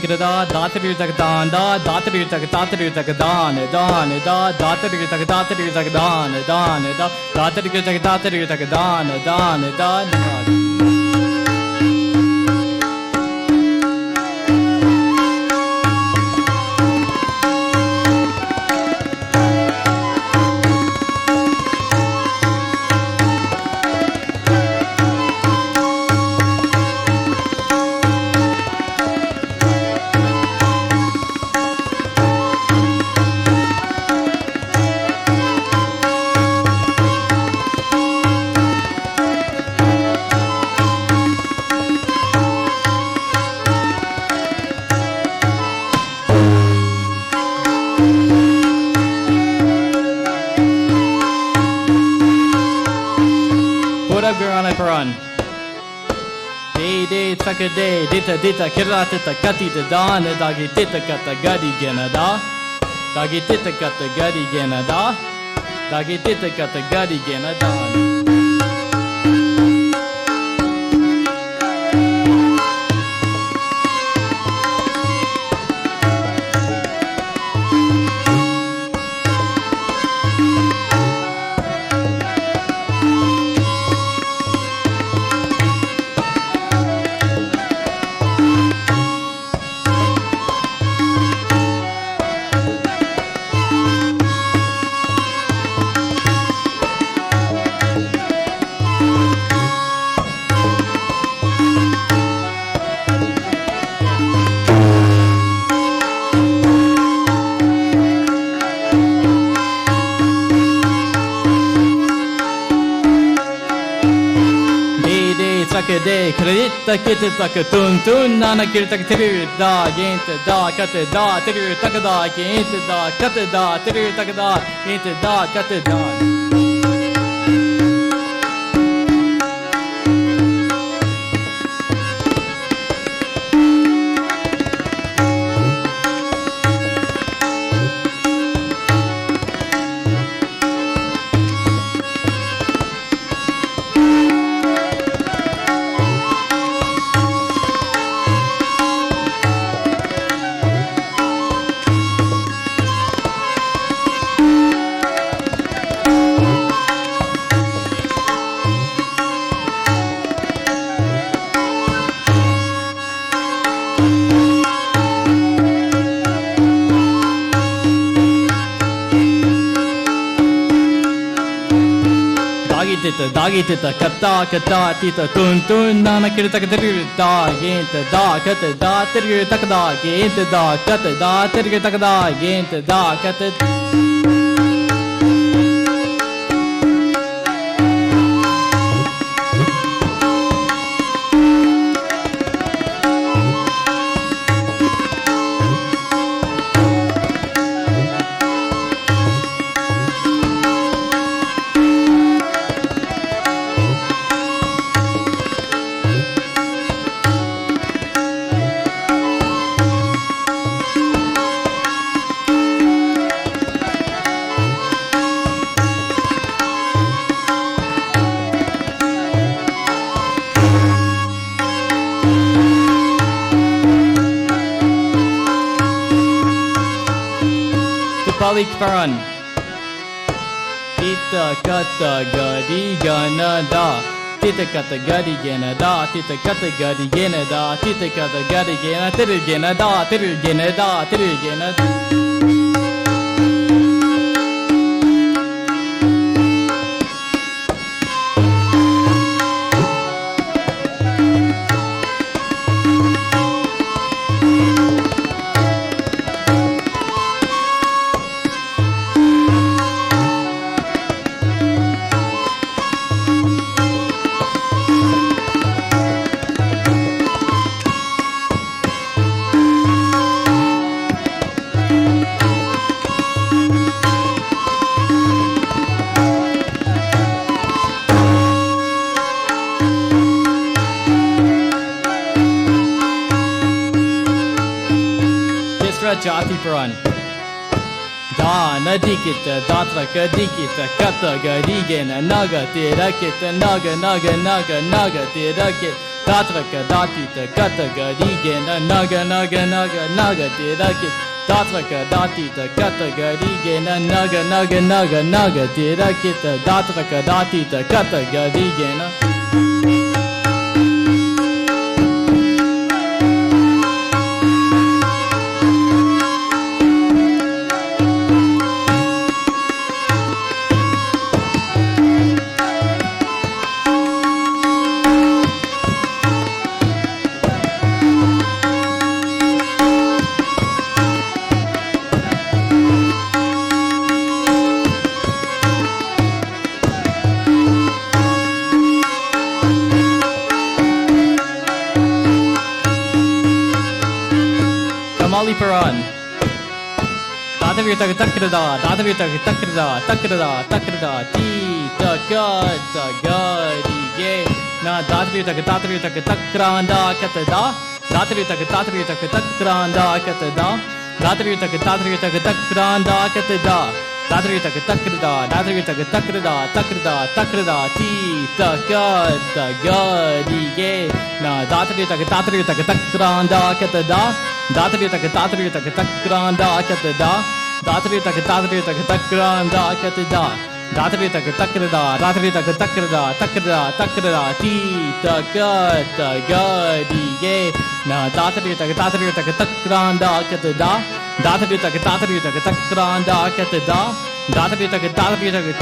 E: Datri Jagdan, Datri Jagdatri Jagdan, Dan, Datri Jagdatri Jagdan, Dan, Datri Jagdatri Jagdan, Dan. de takade dita dita kiratita katita dana dagi tita kata gadi genada dagi tita kata gadi genada dagi tita kata gadi genada de kredita kitta taka tun tun nana kirta tiru da gente da kata da tiru taka da gente da kata da tiru taka da gente da kata da dagi tita kata kata tita tun tun nana kirta tiru da gente da kata da tiru taka da gente da kata da tiru taka da gente da kata balik paran tita kata gadi gana da tita kata gadi gena da tita kata gadi gena da tita kata gadi gena tiru gena da tiru gena da tiru gena Jati Paran Da Nadikita Datra Kadikita Kata Garigena Naga Tirakita Naga Naga Naga Naga Tirakit Datra Kadatita Kata Garigena Naga Naga Naga Naga Tirakit Datra Kadatita Kata Garigena Naga Naga Naga Naga Tirakita Datra Kadatita Kata Garigena Paran Tatavita Takrada Tatavita Takrada Takrada Takrada Tita Kata Gadi Ge na datri tak takranda kata da datri tak takranda kata da datri tak takranda kata da datri tak takrada ti takada di ge na datri tak takranda kata da datri tak takranda kata da datri tak takranda kata da datri tak takrada ti takada di ge na datri tak takranda kata da datri tak takranda kata da datri tak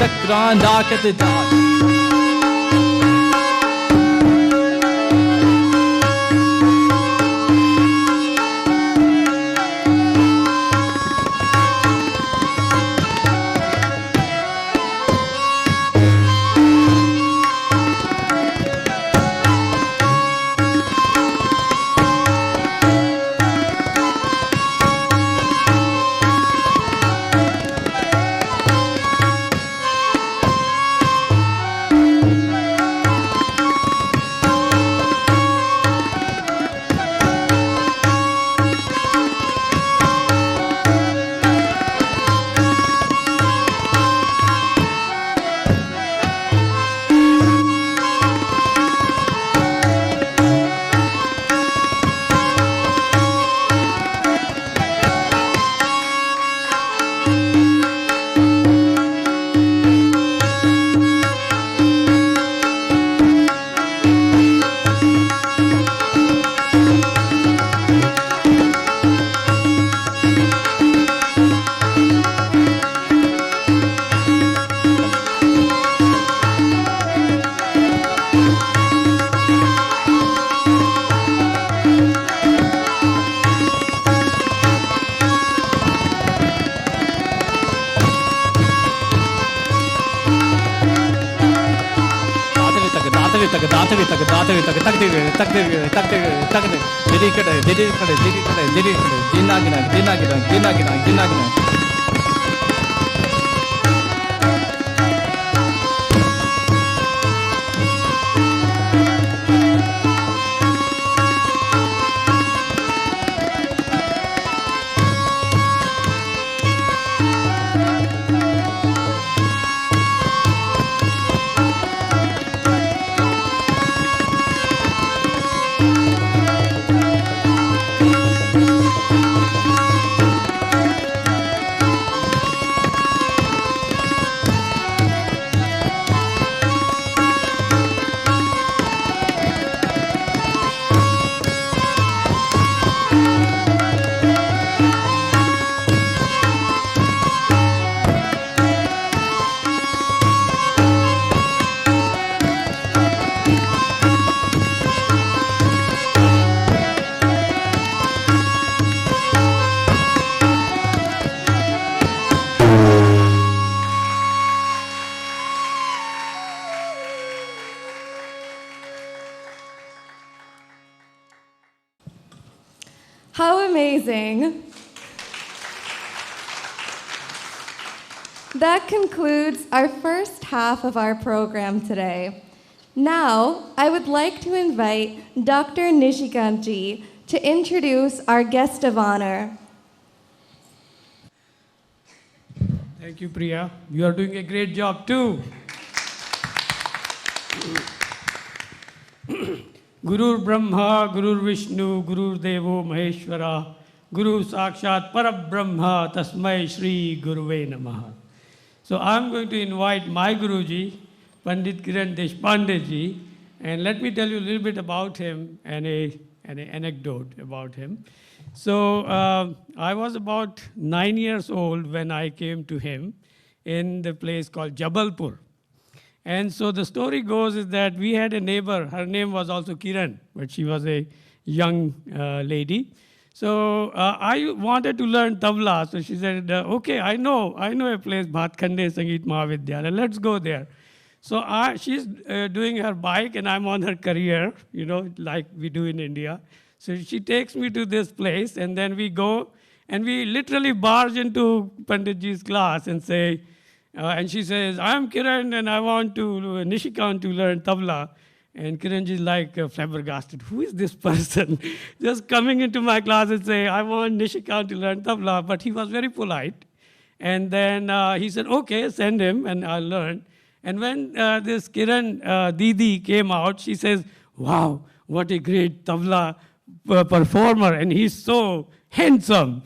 E: takranda kata da.
C: How amazing. That concludes our first half of our program today. Now, I would like to invite Dr. Nishikantji to introduce our guest of honor.
B: Thank you, Priya. You are doing a great job too. Guru Brahma, Guru Vishnu, Guru Devo Maheshwara, Guru Sakshat Parabrahma, Tasmai Shri Guruve Namaha. So I'm going to invite my Guruji, Pandit Kiran Deshpande ji, and let me tell you a little bit about him and an anecdote about him. So I was about 9 years old when I came to him in the place called Jabalpur. And so the story goes is that we had a neighbor, her name was also Kiran, but she was a young lady. So I wanted to learn tabla, so she said, okay, I know a place, Bhatkhande Sangeet Mahavidyalaya, let's go there. So she's doing her bike and I'm on her career, like we do in India. So she takes me to this place and then we go and we literally barge into Panditji's class and say, and she says, I'm Kiran and I want to Nishikant to learn tabla. And Kiranji is like flabbergasted. Who is this person? Just coming into my class and saying, I want Nishikant to learn tabla. But he was very polite. And then he said, okay, send him, and I'll learn. And when this Kiran Didi came out, she says, wow, what a great tabla performer, and he's so handsome.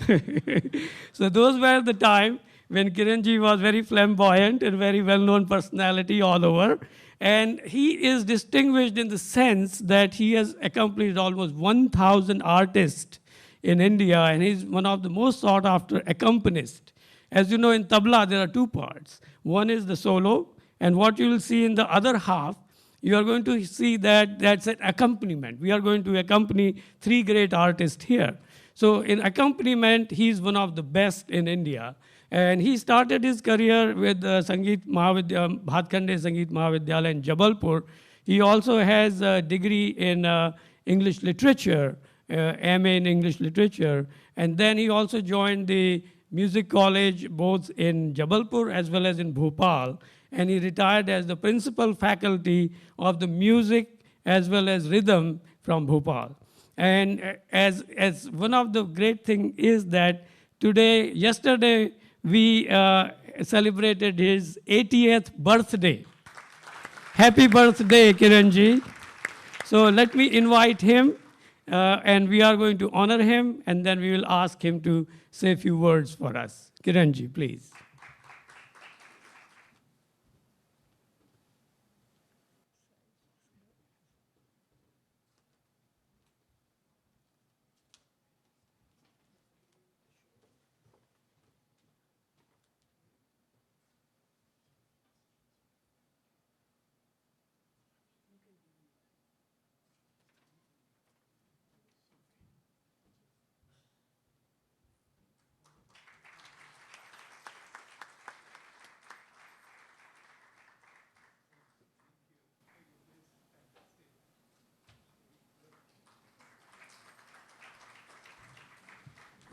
B: So those were the time when Kiranji was very flamboyant and very well-known personality all over. And he is distinguished in the sense that he has accompanied almost 1,000 artists in India, and he's one of the most sought-after accompanists. As you know, in tabla, there are two parts. One is the solo, and what you will see in the other half, you are going to see that that's an accompaniment. We are going to accompany 3 great artists here. So in accompaniment, he's one of the best in India. And he started his career with Bhatkhande Sangeet Mahavidyalaya in Jabalpur. He also has a degree in English literature, MA in English literature. And then he also joined the music college both in Jabalpur as well as in Bhopal. And he retired as the principal faculty of the music as well as rhythm from Bhopal. And as one of the great things is that yesterday, we celebrated his 80th birthday. Happy birthday, Kiranji. So let me invite him, and we are going to honor him, and then we will ask him to say a few words for us. Kiranji, please.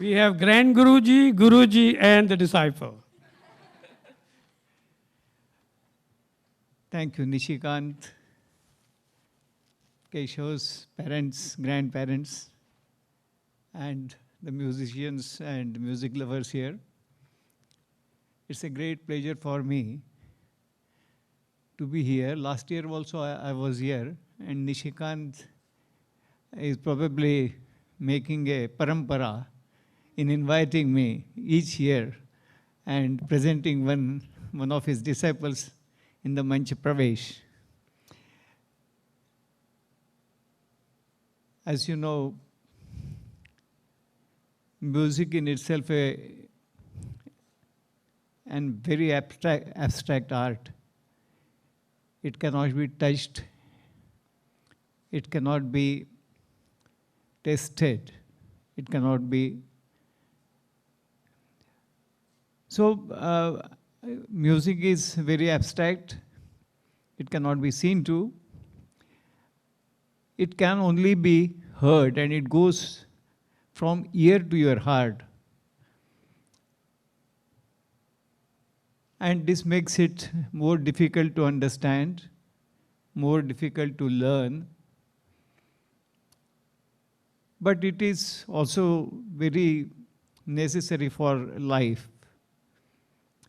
B: We have Grand Guruji, Guruji, and the disciple.
F: Thank you, Nishikant, Keshav's parents, grandparents, and the musicians and music lovers here. It's a great pleasure for me to be here. Last year also I was here, and Nishikant is probably making a parampara in inviting me each year and presenting one of his disciples in the Manch Pravesh. As you know, music in itself and very abstract art. It cannot be touched. It cannot be tested. It cannot be. So music is very abstract. It cannot be seen to. It can only be heard, and it goes from ear to your heart. And this makes it more difficult to understand, more difficult to learn. But it is also very necessary for life.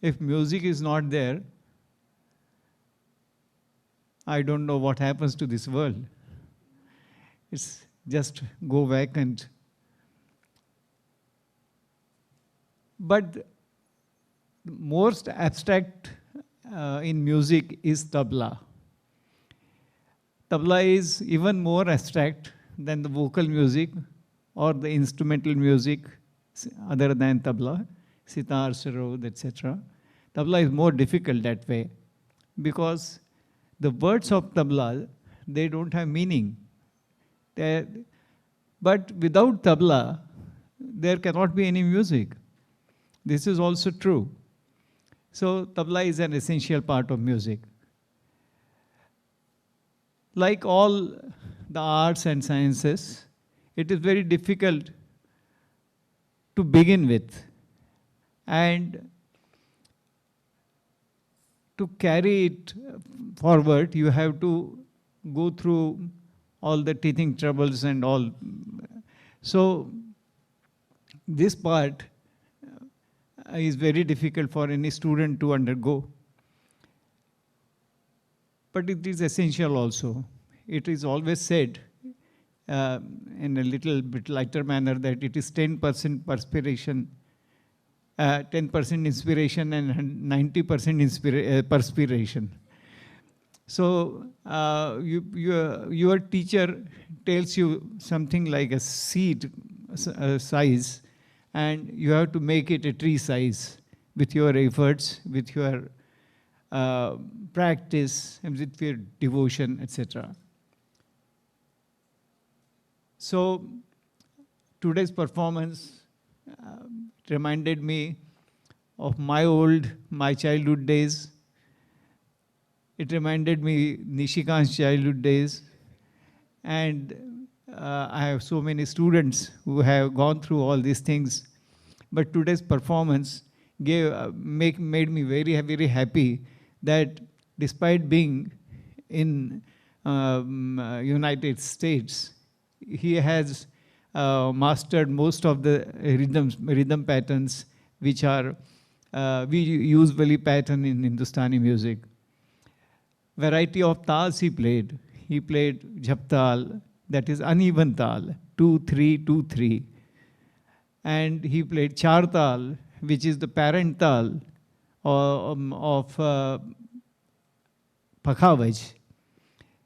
F: If music is not there, I don't know what happens to this world. It's just go back and. But the most abstract in music is tabla. Tabla is even more abstract than the vocal music or the instrumental music other than tabla. Sitar, sarod, etc. Tabla is more difficult that way because the words of tabla, they don't have meaning. But without tabla, there cannot be any music. This is also true. So tabla is an essential part of music. Like all the arts and sciences, it is very difficult to begin with. And to carry it forward, you have to go through all the teething troubles and all. So this part is very difficult for any student to undergo. But it is essential also. It is always said in a little bit lighter manner that it is 10% perspiration, 10% inspiration and 90% perspiration. So your teacher tells you something like a seed size, and you have to make it a tree size with your efforts, with your practice, and with your devotion, etc. So today's performance reminded me of my childhood days. It reminded me Nishikant's childhood days. And I have so many students who have gone through all these things. But today's performance made me very, very happy that despite being in United States, he has mastered most of the rhythm patterns which are we usually pattern in Hindustani music. Variety of tals he played. He played jhap that is uneven tal, 2-3, 2-3. And he played char tal, which is the parent tal of Pakhavaj,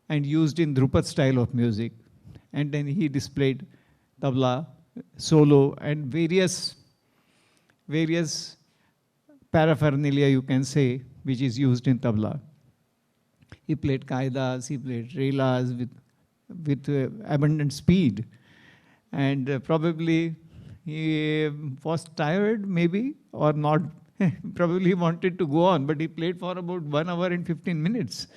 F: and used in Dhrupad style of music. And then he displayed tabla, solo, and various paraphernalia, you can say, which is used in tabla. He played kaidas, he played relas with abundant speed. And probably he was tired, maybe, or not. Probably he wanted to go on, but he played for about 1 hour and 15 minutes.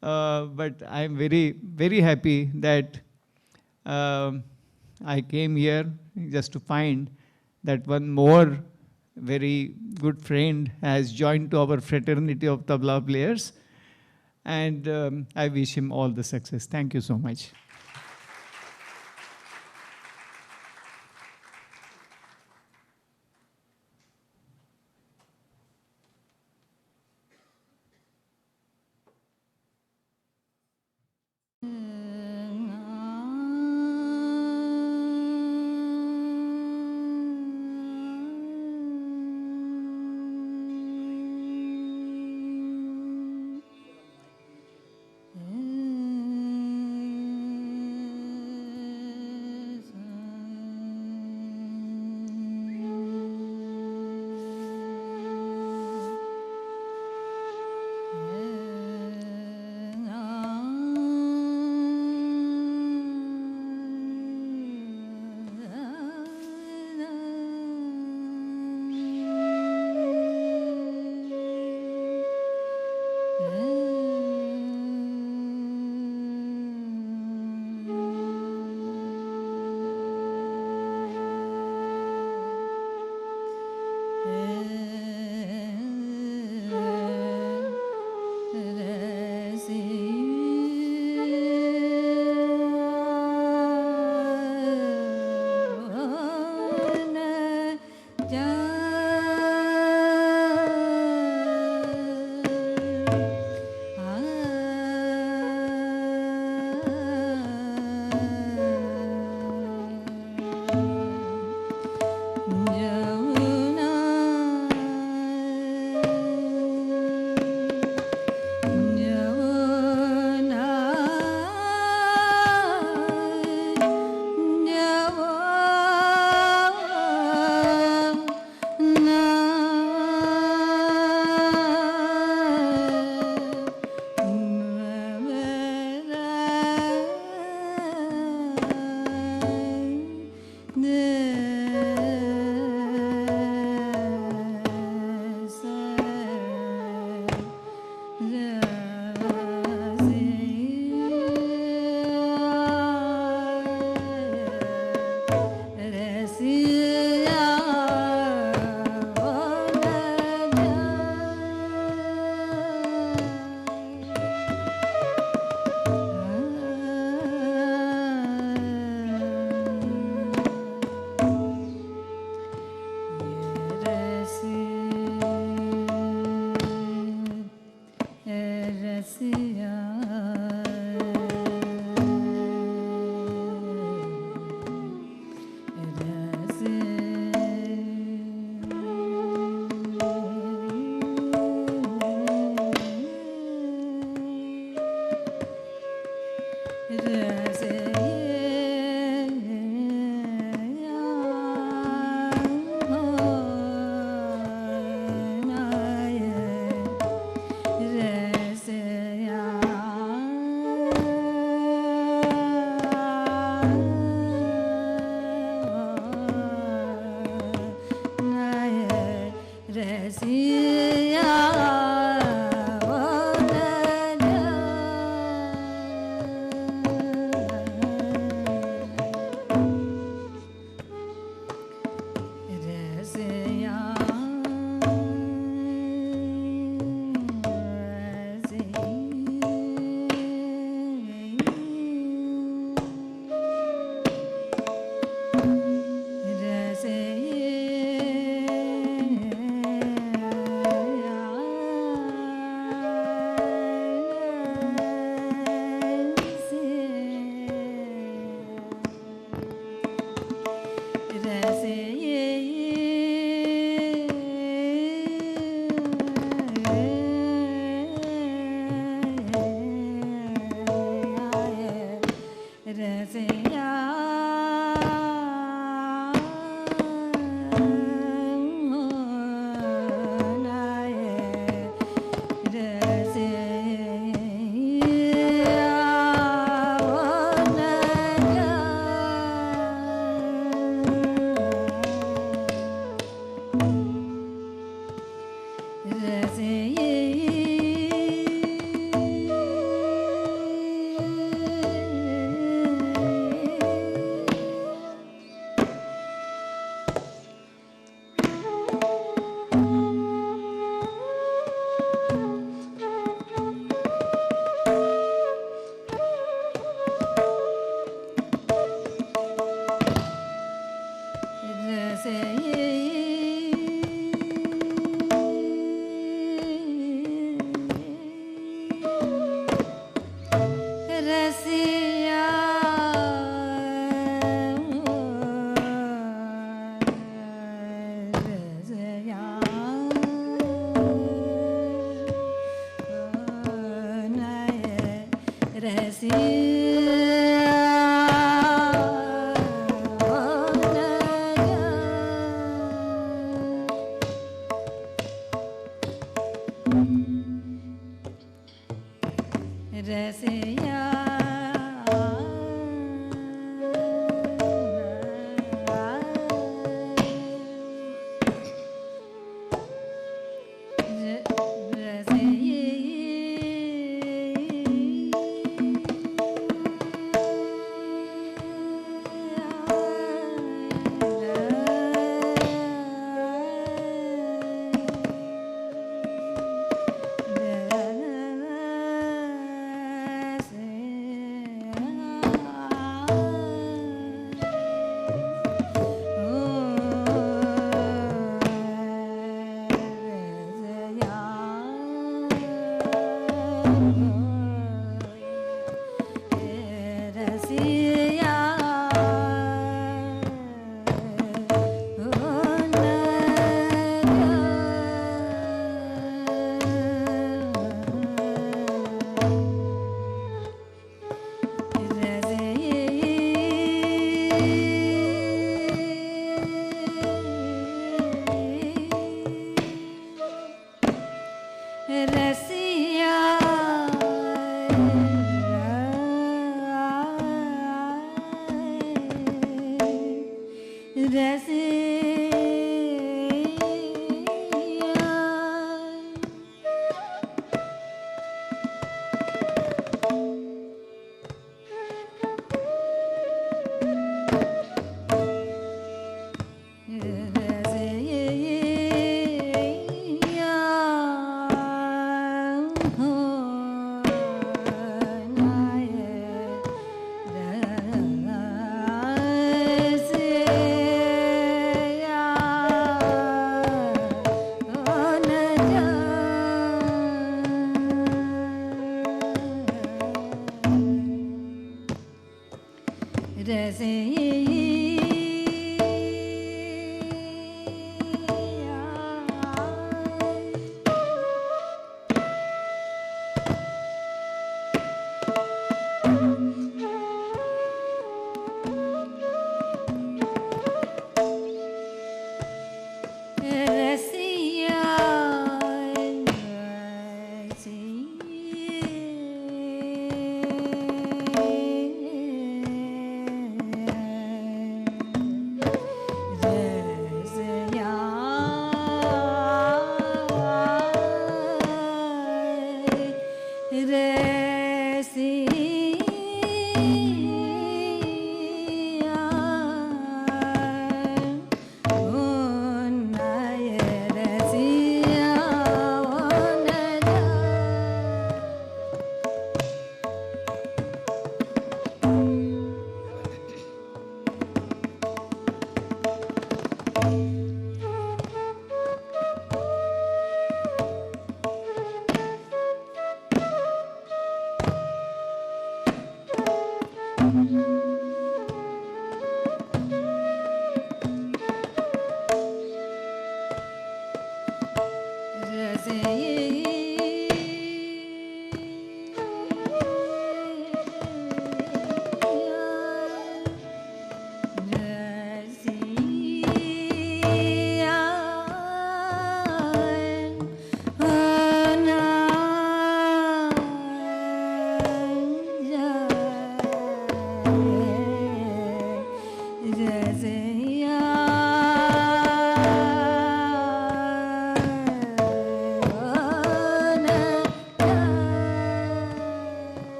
F: But I'm very, very happy that I came here just to find that one more very good friend has joined to our fraternity of tabla players. And I wish him all the success. Thank you so much.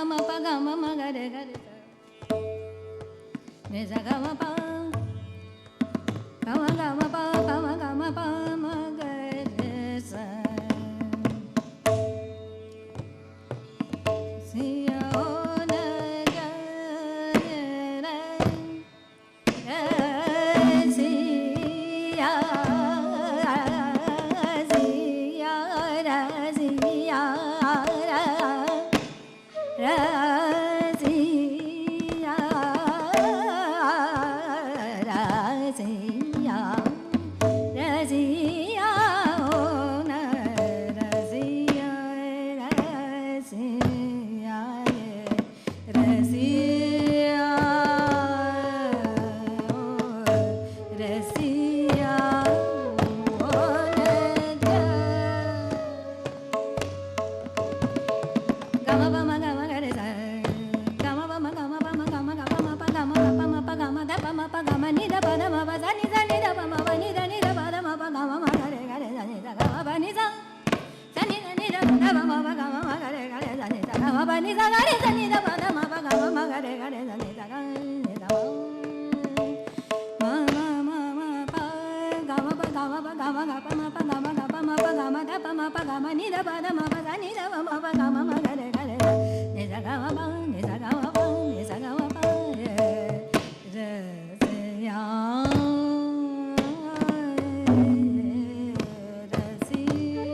G: ma pa ga ma ma ga re sa. Ni sa ga ma pa. Ga ma pa ma ga re sa. Si o na ga re si ya si ya ra si ya ra ra si ya ra si ya ra si ya o na ra si ya ra si ya ra si ya ra si ya o na ga Gama ba ma ga ma ga re sa. Gama ba ma ga ma pa ma ga ma ga pa ma pa ga ma pa ma pa ga ma da pa ma pa ga ma ni da pa da ma pa sa ni da pa ma pa ni da pa da ma pa ga ma ma ga re sa ni da ga ma pa ni sa. Sa ni da pa da ma pa ga ma ma ga re sa ni da ga ma pa ni sa ga re sa ni da pa da ma pa ga ma ma ga re sa ni da ga ni da ma ma pa ga ma pa ga ma pa ga ma ga pa ma pa ga ma ga pa ma pa ga ma da pa ma pa ga ma ni da pa da ma pa sa ni da pa ma pa ga ma ma ga re ni sa ga ma pa ni sa ga ma pa ni sa ga ma pa re se ya re si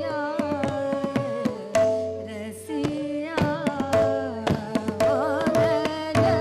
G: ya o re ga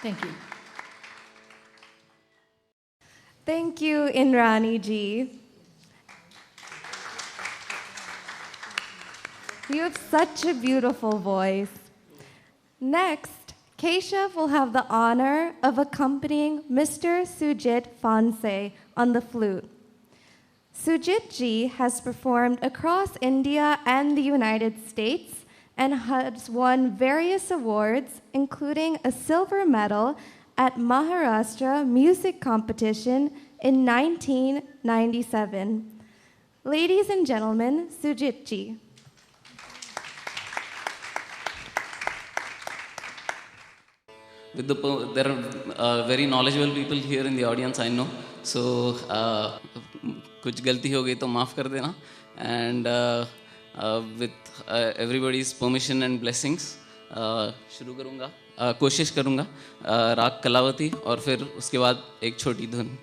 G: Thank you.
C: Thank you, Inrani ji. You have such a beautiful voice. Next, Keshav will have the honor of accompanying Mr. Sujit Fonse on the flute. Sujit ji has performed across India and the United States and has won various awards, including a silver medal at Maharashtra Music Competition in 1997. Ladies and gentlemen, Sujit ji.
H: There are very knowledgeable people here in the audience, I know. So, कुछ गलती हो गई तो माफ़ कर देना. And with everybody's permission and blessings, शुरू करूँगा. कोशिश करूँगा राग कलावती और फिर उसके बाद एक छोटी धुन.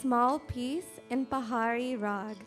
C: small piece in Pahari Rag.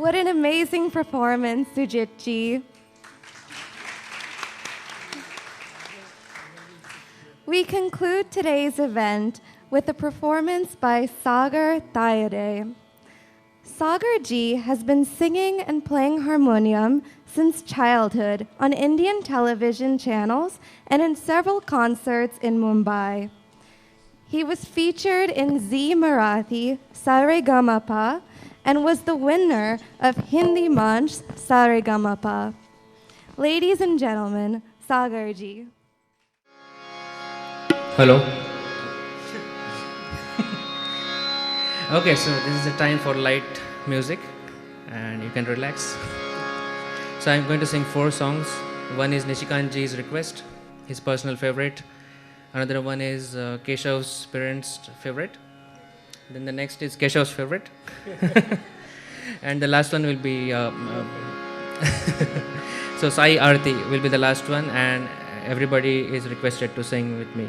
C: What an amazing performance, Sujit ji. We conclude today's event with a performance by Sagar Tayade. Sagar ji has been singing and playing harmonium since childhood on Indian television channels and in several concerts in Mumbai. He was featured in Zee Marathi Saregamapa and was the winner of Hindi Manch Saregamapa. Ladies and gentlemen, Sagar ji.
I: Hello. Okay, so this is the time for light music and you can relax. So I'm going to sing 4 songs. One is Nishikant ji's request, his personal favorite. Another one is Keshav's parents' favorite. Then the next is Keshav's favorite. And the last one will be so Sai Arti will be the last one, and everybody is requested to sing with me.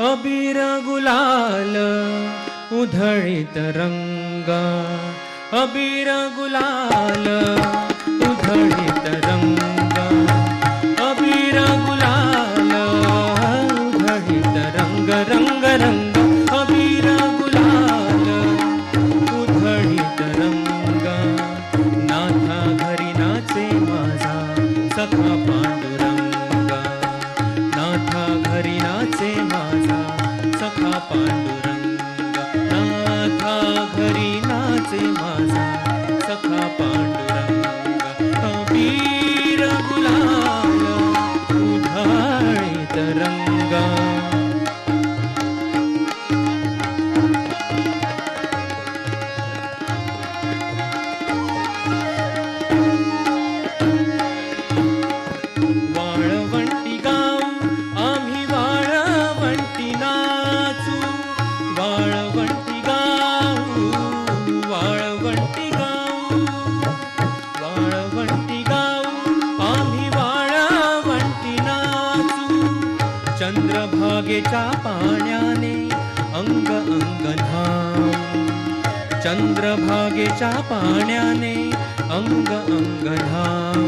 J: अबीर गुलाल उधळीत रंगा, अबीर गुलाल उधळीत रंगा, अबीर गुलाल उधळीत रंग रंग रंग, अबीर गुलाल उधळीत रंगा, नाथा घरी नाचे माझा सखा पांडुरंगा, नाथा घरी नाचे माझा सखा पांडुरंगा, नाथा घरी नाचे माझा सखा पांडुरंगा, अबीर गुलाल उधळीत रंगा. वाळवंटी गाव आम्ही वाळवंटी नाचू, वाळवंटी गाव, वाळवंटी गाव, वाळवंटी गाव आम्ही वाळवंटी नाचू, चंद्रभागेच्या पाण्याने अंग अंग न्हाऊ, चंद्रभागेच्या पाण्याने अंग अंग न्हाऊ,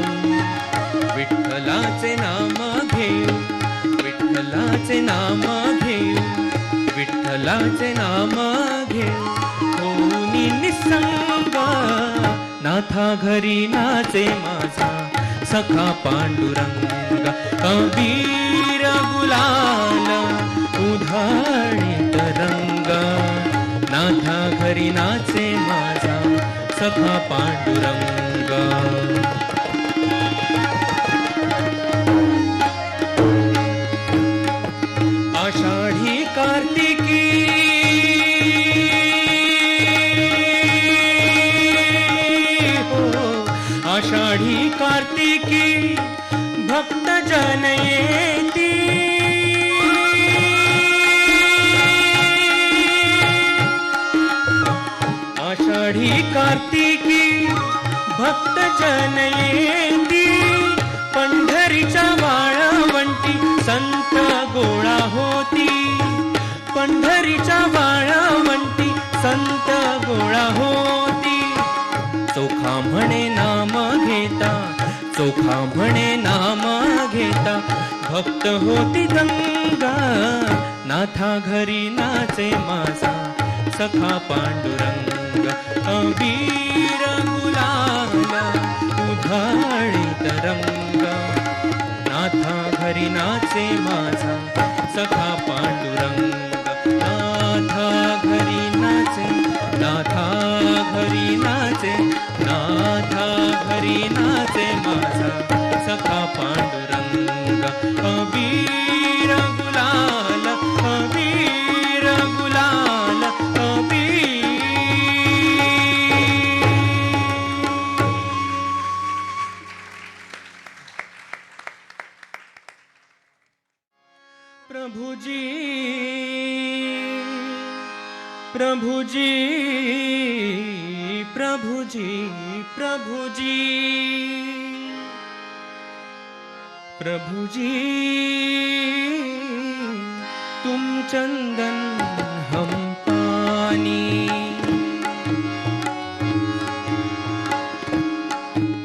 J: विठ्ठलाचे नाम घेऊ, विठ्ठलाचे नाम घेऊ, विठ्ठलाचे नाम घेऊ, होऊनी निसंग, नाथा घरी नाचे माझा सखा पांडुरंग, अबीर गुलाल उधळीत रंग, नाथा घरी नाचे माझा सखा पांडुरंग. आषाढी कार्तिकी हो, आषाढी कार्तिकी भक्त जन येती, आषाढी कार्तिकी भक्त जन येती, पंढरीच्या वाळवंटी संत गोळा होती, पंढरीच्या वाळवंटी संत गोळा होती, चोखा म्हणे नाम घेता, चोखा म्हणे नाम घेता, भक्त होती गंगा, नाथा घरी नाचे माझा सखा पांडुरंग, अबीर गुलाल उधळीत रंग, नाथा घरी नाचे माझा सखा पांडुरंग, नाथा घरी नाचे, नाथा घरी नाचे, नाथा घरी नाचे माझा सखा पांडुरंग, अबीर गुलाल, अबीर प्रभु जी, प्रभु जी, प्रभु जी, प्रभु जी, प्रभु जी, तुम चंदन हम पानी,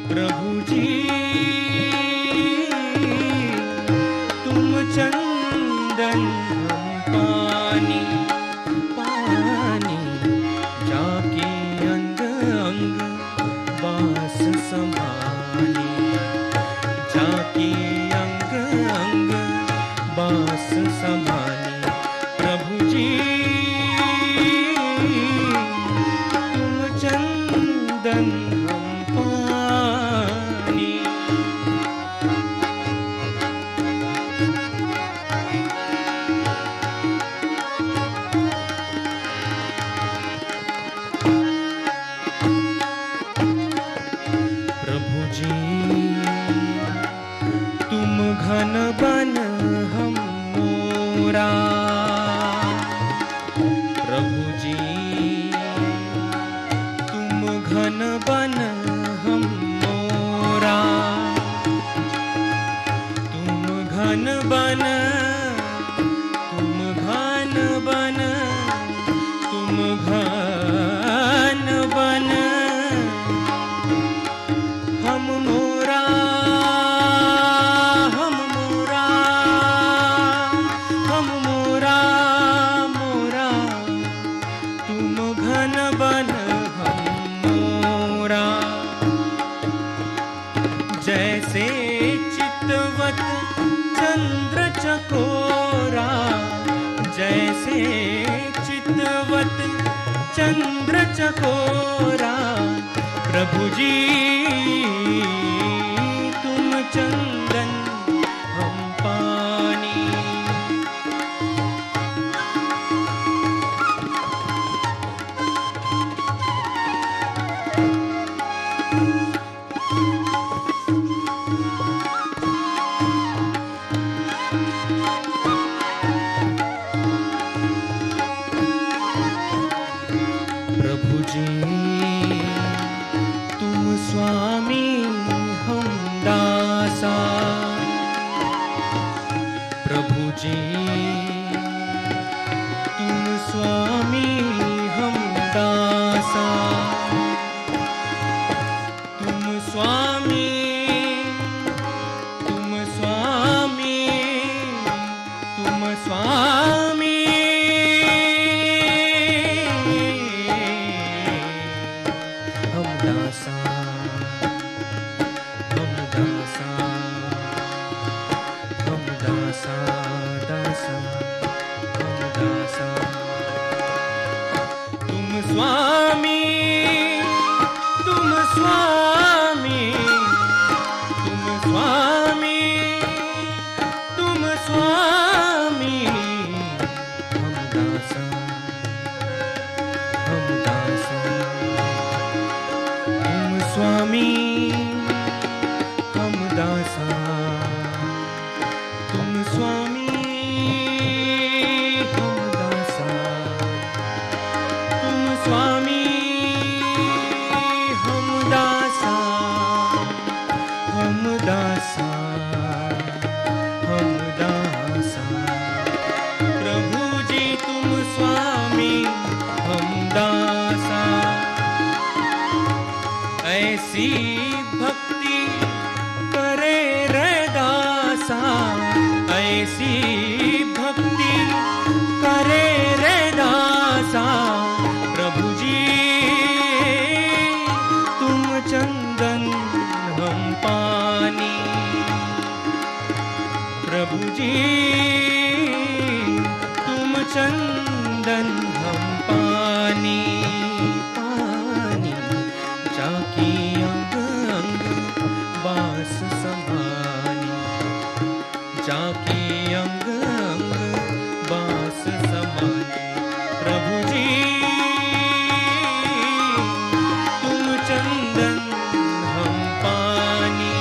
J: प्रभु जी, तुम चंदन हम पानी, पानी, जाके अंग अंग बास समानी, जाके अंग अंग बास समानी, प्रभु जी, तुम चंदन हम पानी। प्रभु जी, तुम घन बन हम मोरा, प्रभु जी, तुम घन बन हम मोरा, तुम घन बन, तुम घन बन, तुम घन बन, हम मोरा, हम मोरा, हम मोरा, मोरा, तुम घन बन हम मोरा, जैसे चितवत चंद्र चकोरा, जैसे चितवत चंद्र चकोरा, प्रभु जी, तुम चंदन हम पानी, प्रभु जी, तुम स्वामी हम दासा, प्रभु जी, तुम स्वामी हम दासा, तुम स्वामी, तुम स्वामी, तुम स्वामी, हम दासा, हम दासा, हम दासा, दासा, हम दासा, तुम स्वामी, तुम स्वामी, तुम स्वामी, तुम स्वामी, हम दासा, हम दासा, तुम स्वामी, हम दासा, तुम स्वामी, हम दासा, तुम स्वामी, हम दासा, हम दासा, हम दासा, प्रभु जी, तुम स्वामी, हम दासा, ऐसी भक्ति करे रे दासा, ऐसी भक्ति करे रे दासा, प्रभु जी, तुम चंदन हम पानी, प्रभु जी, तुम चंदन हम पानी, पानी, जाकी अंग अंग बास समानी, जाकी अंग अंग बास समानी, प्रभु जी, तुम चंदन हम पानी,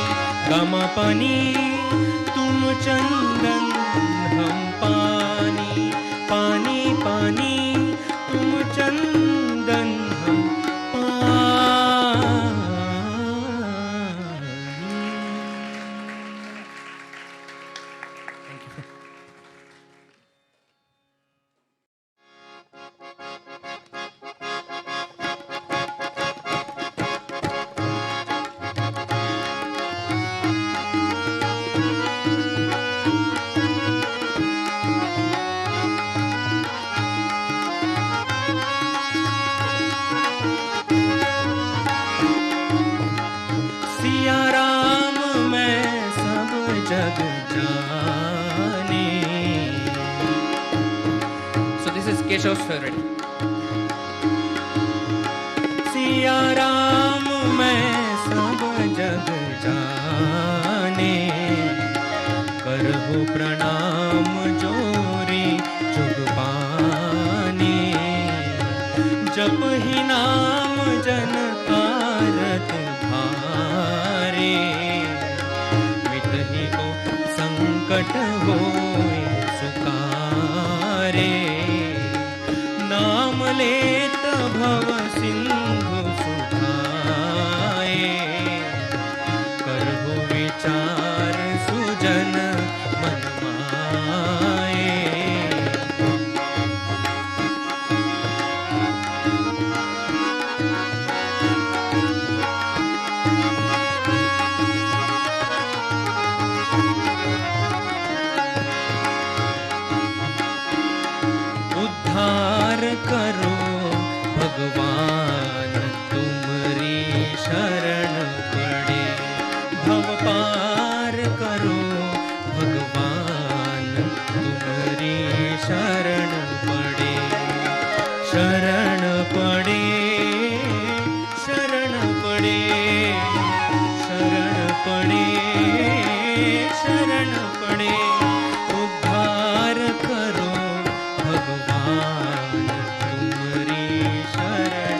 J: गम पानी, तुम चंदन हम पानी। जग जाने.
I: So this is Keshav's favorite.
J: Siya Ram मैं सब जग जाने, करहु प्रणाम जोरी जुग पाने. जप ही नाम जन आरत भारे, मिटहि को संकट होय सुकारे. नाम लेत भव सिंधु सुखाए, करहु विचार सुजन मन माए. उद्धार करो भगवान तुमरी शरण पड़े, भव पार करो भगवान तुमरी शरण पड़े. शरण पड़े, शरण पड़े, शरण पड़े, शरण पड़े. उद्धार करो भगवान तुमरी शरण.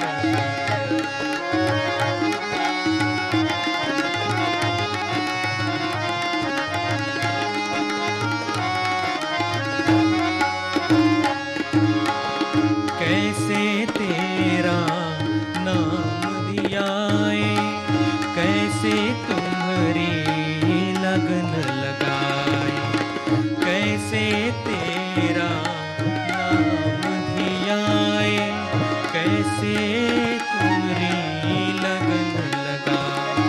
J: कैसे तेरा नाम धियाए, कैसे तुम्हारी लगन लगाए. कैसे तेरा नाम धियाए, कैसे तुम्हारी लगन लगाए.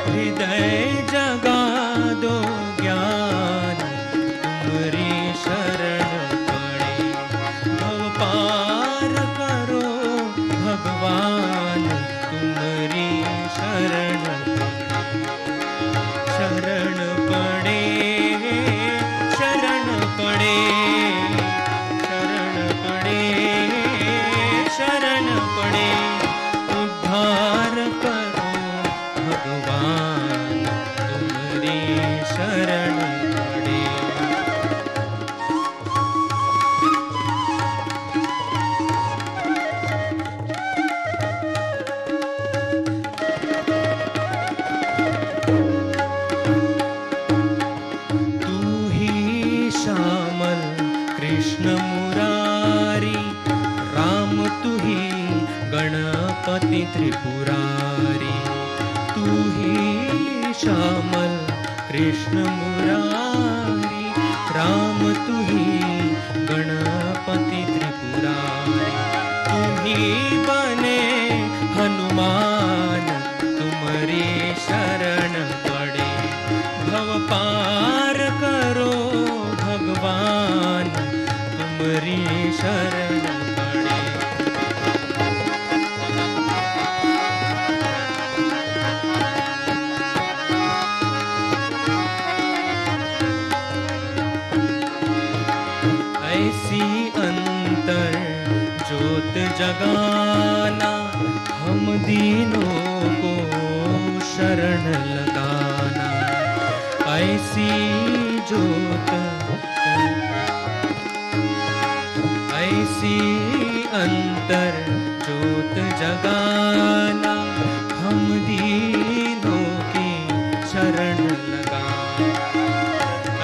J: हृदय जगा दो ज्ञान तुम्हारी शरण पड़े, भव पार करो भगवान तुम्हारी शरण पड़े. शरण पड़े, शरण पड़े, शरण पड़े, शरण पड़े. उद्धार करो भगवान तुम्हारी शरण पड़े. तू ही श्यामल कृष्ण मुरारी, राम तू ही गणपति त्रिपुरारी. तू ही श्यामल कृष्ण मुरारी, राम तू ही गणपति त्रिपुरारी. तू ही बने हनुमान तुम्हारी शरण पड़े, भव पार करो भगवान तुम्हारी शरण पड़े. ऐसी अंतर ज्योत जगाना, हम दीनों को शरण लगाना. ऐसी ज्योत, ऐसी अंतर ज्योत जगाना, हम दीनों की शरण लगाना.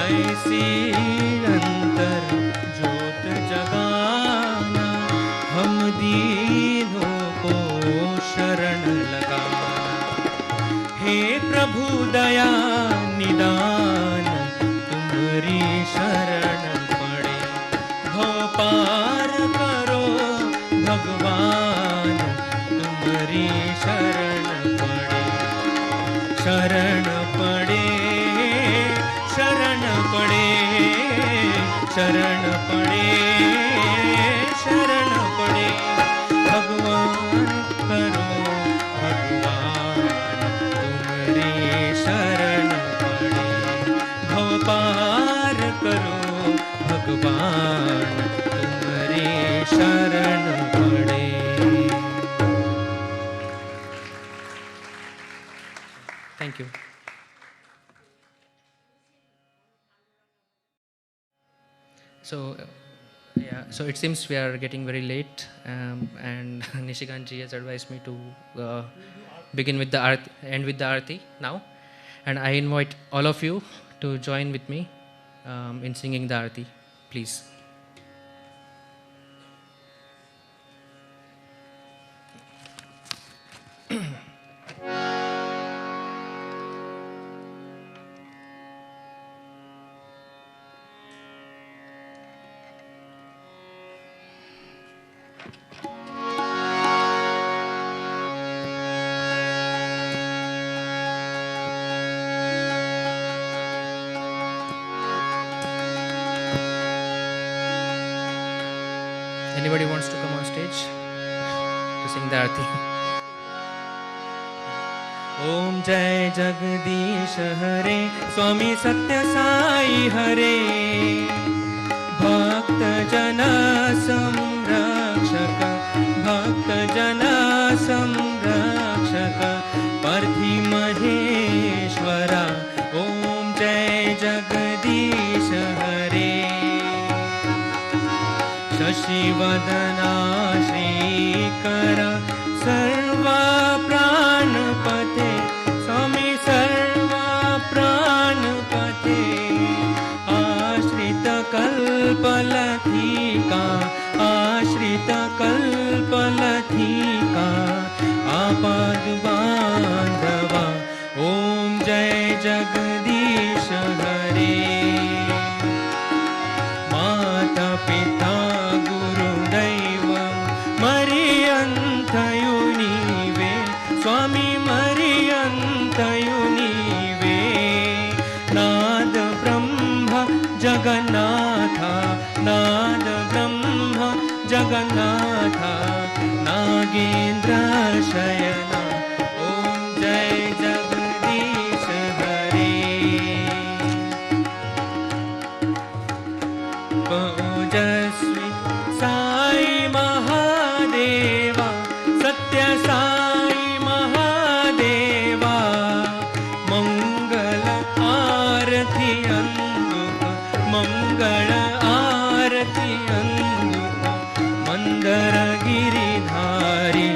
J: ऐसी अंतर ज्योत जगाना, हम दीनों को शरण लगाना. हे प्रभु दया निदान तुम्हारी शरण पड़े, भव पार करो भगवान तुम्हारी शरण पड़े. शरण पड़े, शरण पड़े, शरण पड़े, शरण पड़े. भगवान करो भगवान तुम्हारी शरण पड़े, शरण पड़े।
I: Thank you. So, yeah, so it seems we are getting very late, and Nishikantji has advised me to begin with the arti, end with the arti now, and I invite all of you to join with me in singing the arti, please. Anybody wants to come on stage to sing the arti?
J: ओम जय जगदीश हरे स्वामी सत्य साई हरे भक्त जना संरक्षक भक्त जना संरक्षक पार्थी महेश्वरा ओम जय जगदीश हरे शशिवदना श्रीकर सर्वा प्राणपते स्वामी सर्वा प्राणपते आश्रित कल्पलथिका आश्रित कल्पलथिका आपाद बांधवा ओम जय जगदीश हरे माता पिता गुरुदैव मरियंतयुनीवे स्वामी मरियंतयुनीवे नाद ब्रह्म जगन्नाथा नाद ब्रह्म जगन्नाथा नागेन्द्र शयना ओम जय जगदीश हरे ओजस्वी साई महादेवा सत्य साई महादेवा मंगल आरती अंदुक मंगल आरती अंदुक मंदर गिरिधारी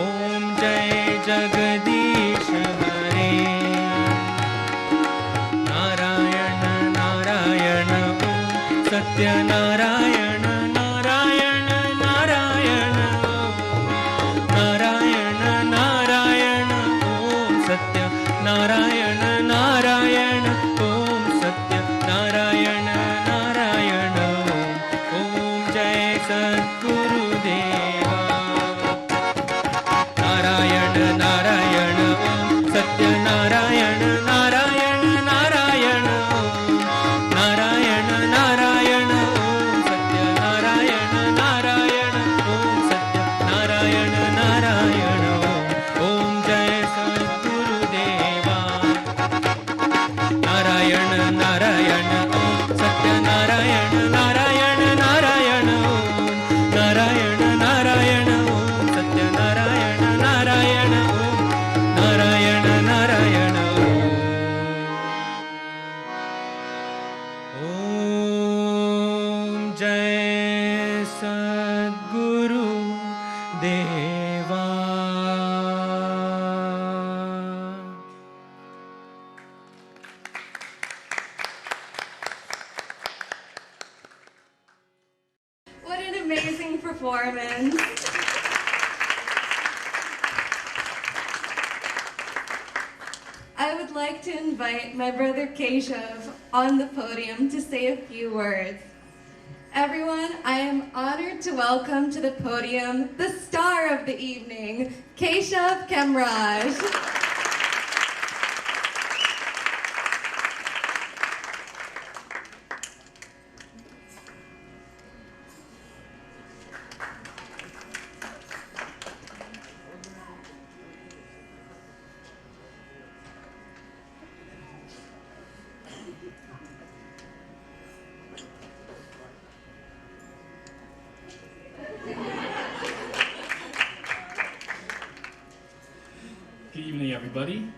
J: ओम जय जगदीश हरे नारायण नारायण ओम सत्यनारायण नारायण नारायण नारायण नारायण ओम सत्य नारायण नारायण ओम सत्य नारायण नारायण ओम जय सद्गुरुदेवा नारायण नारायण ओम सत्य नारायण नारायण नारायण नारायण नारायण ओम सत्य नारायण नारायण ओम सत्य नारायण नारायण ओम जय सद्गुरुदेवा नारायण नारायण ओम सत्य नारायण नारायण नारायण ओम नारायण नारायण ओम सत्य नारायण नारायण ओम नारायण नारायण ओम जय सद्गुरु देवा
C: What an amazing performance. I would like to invite my brother Keshav on the podium to say a few words. Everyone, I am honored to welcome to the podium the star of the evening, Keshav MKRS.
E: everybody.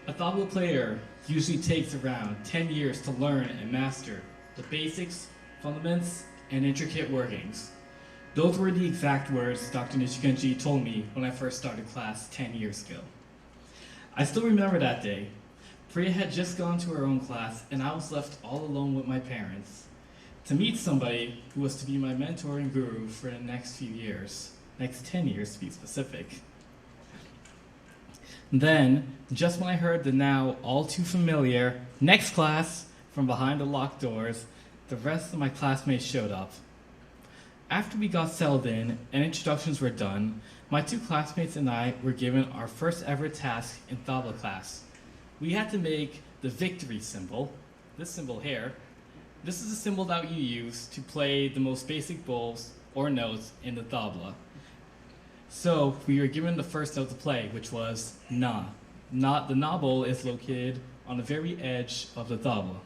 E: A tabla player usually takes around 10 years to learn and master the basics, fundaments, and intricate workings. Those were the exact words Dr. Nishikanji told me when I first started class 10 years ago. I still remember that day. Priya had just gone to her own class, and I was left all alone with my parents to meet somebody who was to be my mentor and guru for the next few years, next 10 years to be specific. Then, just when I heard the now all too familiar "next class" from behind the locked doors, the rest of my classmates showed up. After we got settled in and introductions were done, my two classmates and I were given our first ever task in tabla class. We had to make the victory symbol, this symbol here. This is a symbol that you use to play the most basic bowls or notes in the tabla. So we were given the first note to play, which was na. The na bowl is located on the very edge of the tabla.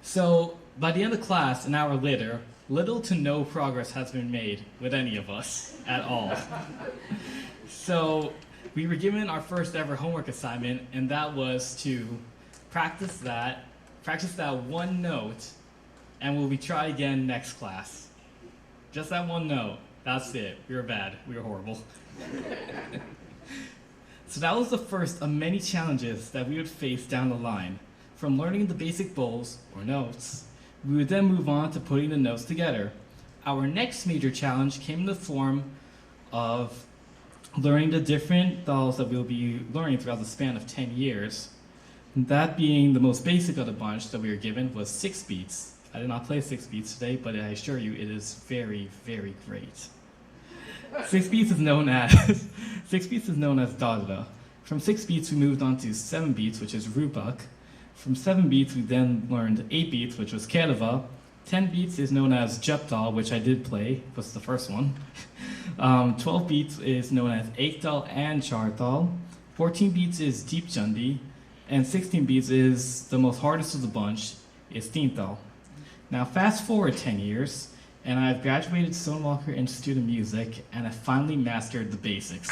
E: So by the end of class, an hour later, little to no progress has been made with any of us at all. So we were given our first ever homework assignment, and that was to practice that one note, and we'll try again next class. Just that one note. That's it. We were bad. We were horrible. So that was the first of many challenges that we would face down the line. From learning the basic bowls, or notes, we would then move on to putting the notes together. Our next major challenge came in the form of learning the different dolls that we'll be learning throughout the span of 10 years. That being the most basic of the bunch that we were given was 6 beats. I did not play 6 beats today, but I assure you it is very, very great. 6 beats is known as Dada. From 6 beats we moved on to 7 beats, which is Rupak. From 7 beats we then learned 8 beats, which was Kerava. 10 beats is known as Japtal, which I did play, was the first one. 12 beats is known as Ektal and Chartal. 14 beats is Deep Chandi. And 16 beats is the most hardest of the bunch, is Tintal. Now fast forward 10 years, and I've graduated Stonewalker Institute of Music, and I finally mastered the basics.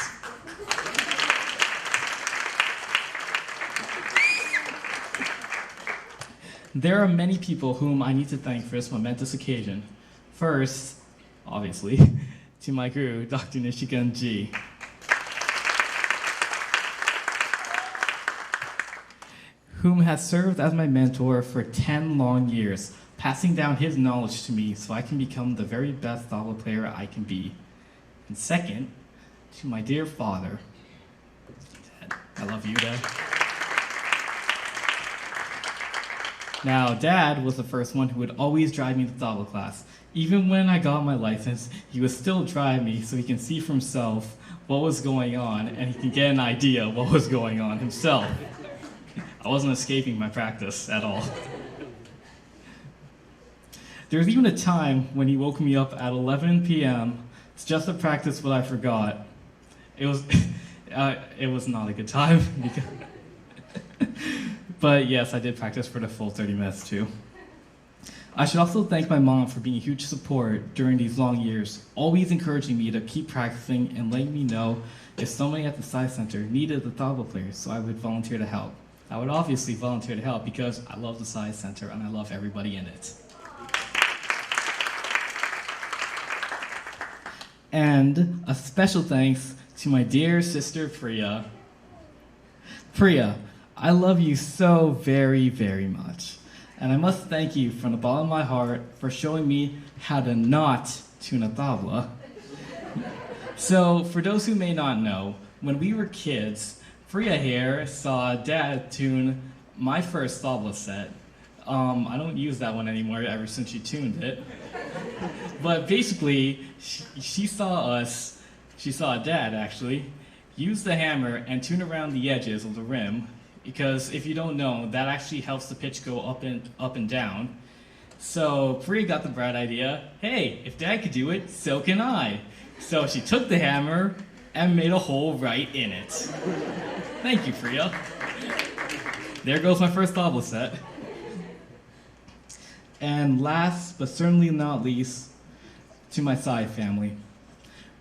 E: There are many people whom I need to thank for this momentous occasion. First, obviously, to my guru, Dr. Nishikanji. Whom has served as my mentor for 10 long years, passing down his knowledge to me so I can become the very best tabla player I can be. And second, to my dear father. Dad, I love you, Dad. Now, Dad was the first one who would always drive me to tabla class. Even when I got my license, he would still drive me so he can see for himself what was going on and he can get an idea of what was going on himself. I wasn't escaping my practice at all. There was even a time when he woke me up at 11 p.m. just to practice what I forgot. It was not a good time. But yes, I did practice for the full 30 minutes too. I should also thank my mom for being a huge support during these long years, always encouraging me to keep practicing and letting me know if somebody at the Sai Center needed a tabla player, so I would volunteer to help. I would obviously volunteer to help because I love the Sai Center and I love everybody in it. And a special thanks to my dear sister Priya. Priya, I love you so very, very much. And I must thank you from the bottom of my heart for showing me how to not tune a tabla. So, for those who may not know, when we were kids, Priya here saw Dad tune my first tabla set. I don't use that one anymore ever since she tuned it. But basically, she saw Dad actually, use the hammer and tune around the edges of the rim, because if you don't know, that actually helps the pitch go up and down. So Priya got the bright idea, hey, if Dad could do it, so can I. So she took the hammer and made a hole right in it. Thank you, Priya. There goes my first tabla set. And last, but certainly not least, to my Sai family.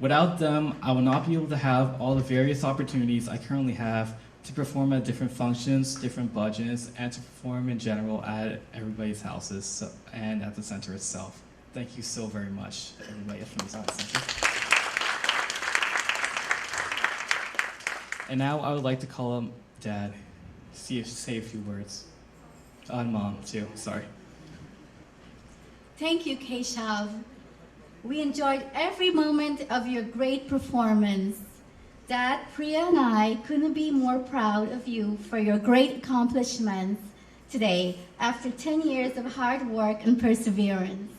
E: Without them, I will not be able to have all the various opportunities I currently have to perform at different functions, different budgets, and to perform in general at everybody's houses and at the center itself. Thank you so very much, everybody from the center. And now I would like to call up Dad, say a few words. And Mom, too, sorry.
G: Thank you, Keshav. We enjoyed every moment of your great performance. Dad, Priya, and I couldn't be more proud of you for your great accomplishments today after 10 years of hard work and perseverance.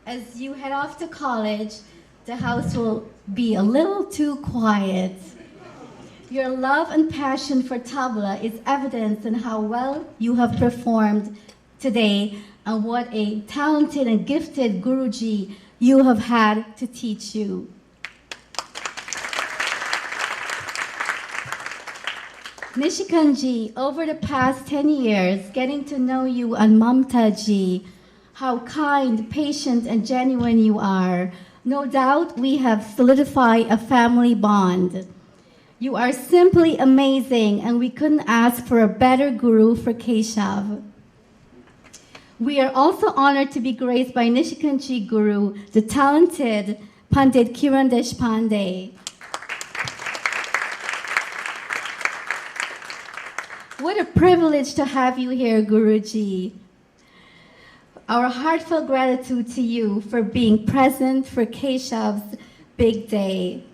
G: As you head off to college, the house will be a little too quiet. Your love and passion for tabla is evidence in how well you have performed today and what a talented and gifted Guruji you have had to teach you. Nishikanji, over the past 10 years, getting to know you and Mamtaji, how kind, patient, and genuine you are. No doubt we have solidified a family bond. You are simply amazing, and we couldn't ask for a better guru for Keshav. We are also honored to be graced by Nishikanji Guru, the talented Pandit Kiran Deshpande. What a privilege to have you here, Guruji. Our heartfelt gratitude to you for being present for Keshav's big day.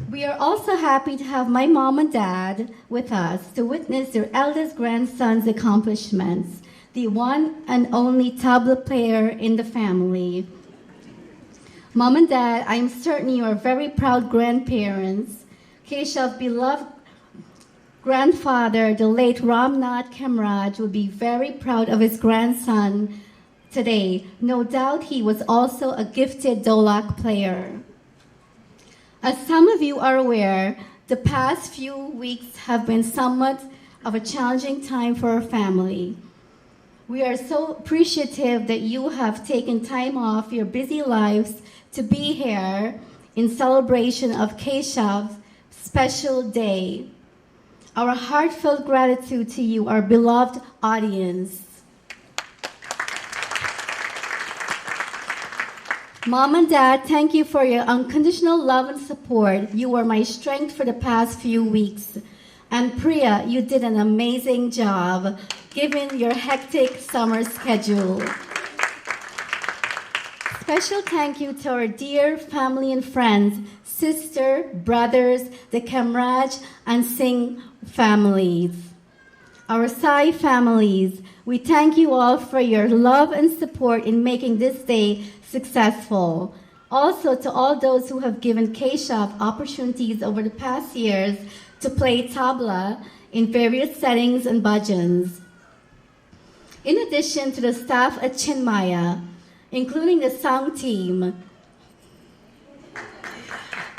G: We are also happy to have my mom and dad with us to witness their eldest grandson's accomplishments, the one and only tabla player in the family. Mom and Dad, I am certain you are very proud grandparents. Keshav's beloved grandfather, the late Ramnath Kamraj, will be very proud of his grandson today. No doubt he was also a gifted dholak player. As some of you are aware, the past few weeks have been somewhat of a challenging time for our family. We are so appreciative that you have taken time off your busy lives to be here in celebration of Keshav's special day. Our heartfelt gratitude to you, our beloved audience. Mom and Dad, thank you for your unconditional love and support. You were my strength for the past few weeks. And Priya, you did an amazing job, given your hectic summer schedule. Special thank you to our dear family and friends, sister, brothers, the Kamraj and Singh families. Our Sai families, we thank you all for your love and support in making this day successful. Also to all those who have given Keshav opportunities over the past years to play tabla in various settings and bhajans. In addition to the staff at Chinmaya, including the sound team,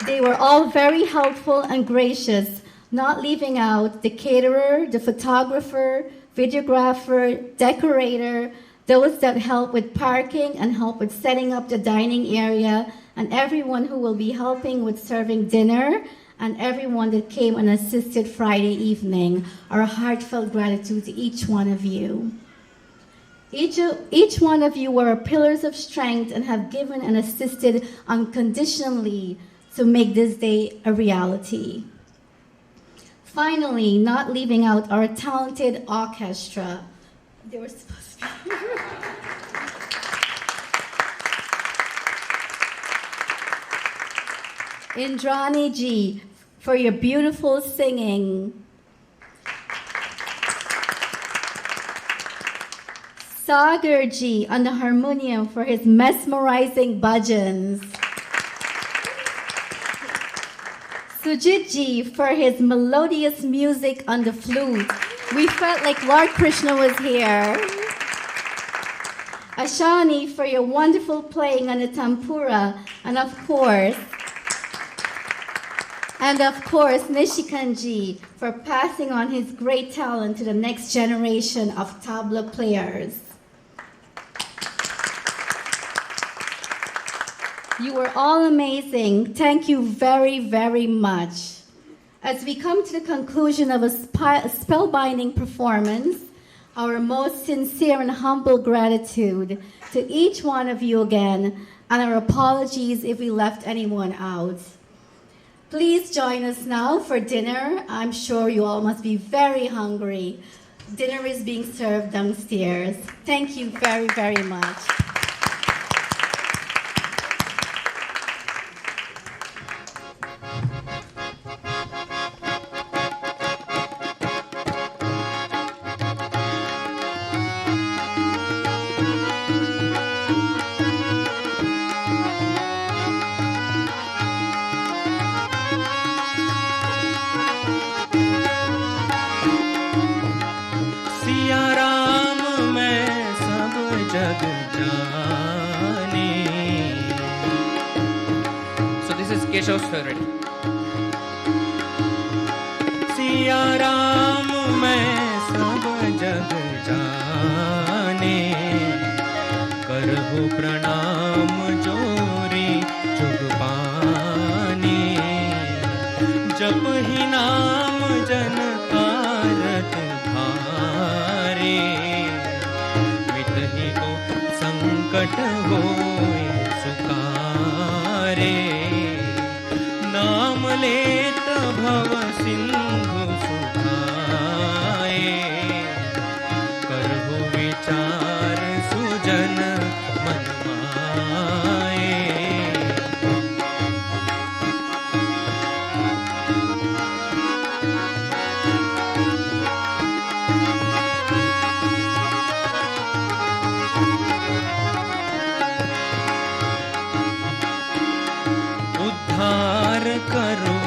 G: they were all very helpful and gracious, not leaving out the caterer, the photographer, videographer, decorator, those that help with parking and help with setting up the dining area, and everyone who will be helping with serving dinner, and everyone that came and assisted Friday evening. Our heartfelt gratitude to each one of you. Each one of you were pillars of strength and have given and assisted unconditionally to make this day a reality. Finally, not leaving out our talented orchestra. They were supposed to be here. Indrani ji, for your beautiful singing. Sagar ji on the harmonium for his mesmerizing bhajans. Sujit ji for his melodious music on the flute. We felt like Lord Krishna was here. Ashani for your wonderful playing on the tampura, and of course, Nishikanji for passing on his great talent to the next generation of tabla players. You You were all amazing. Thank you very, very much. As we come to the conclusion of a spellbinding performance, our most sincere and humble gratitude to each one of you again, and our apologies if we left anyone out. Please join us now for dinner. I'm sure you all must be very hungry. Dinner is being served downstairs. Thank you very, very much.
J: Siya Ram मैं सब जग जानी.
I: So this is Keshav's favorite.
J: Siya Ram मैं सब जग जाने, करहु प्रणाम जोरी जुग पानी. जप ही नाम जन कारत भारे, मिटहि को संकट होय सुकारे. नाम लेत भव सिंधु सुखाए, करहु विचार सुजन मन माए. उद्धार करो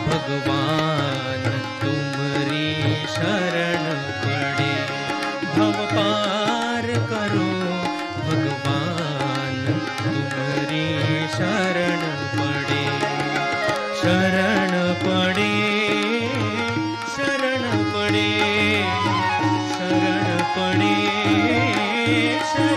J: भगवान तुमरी शरण पड़े. भव पार करो भगवान तुमरी शरण पड़े. शरण पड़े, शरण पड़े, शरण पड़े, शरण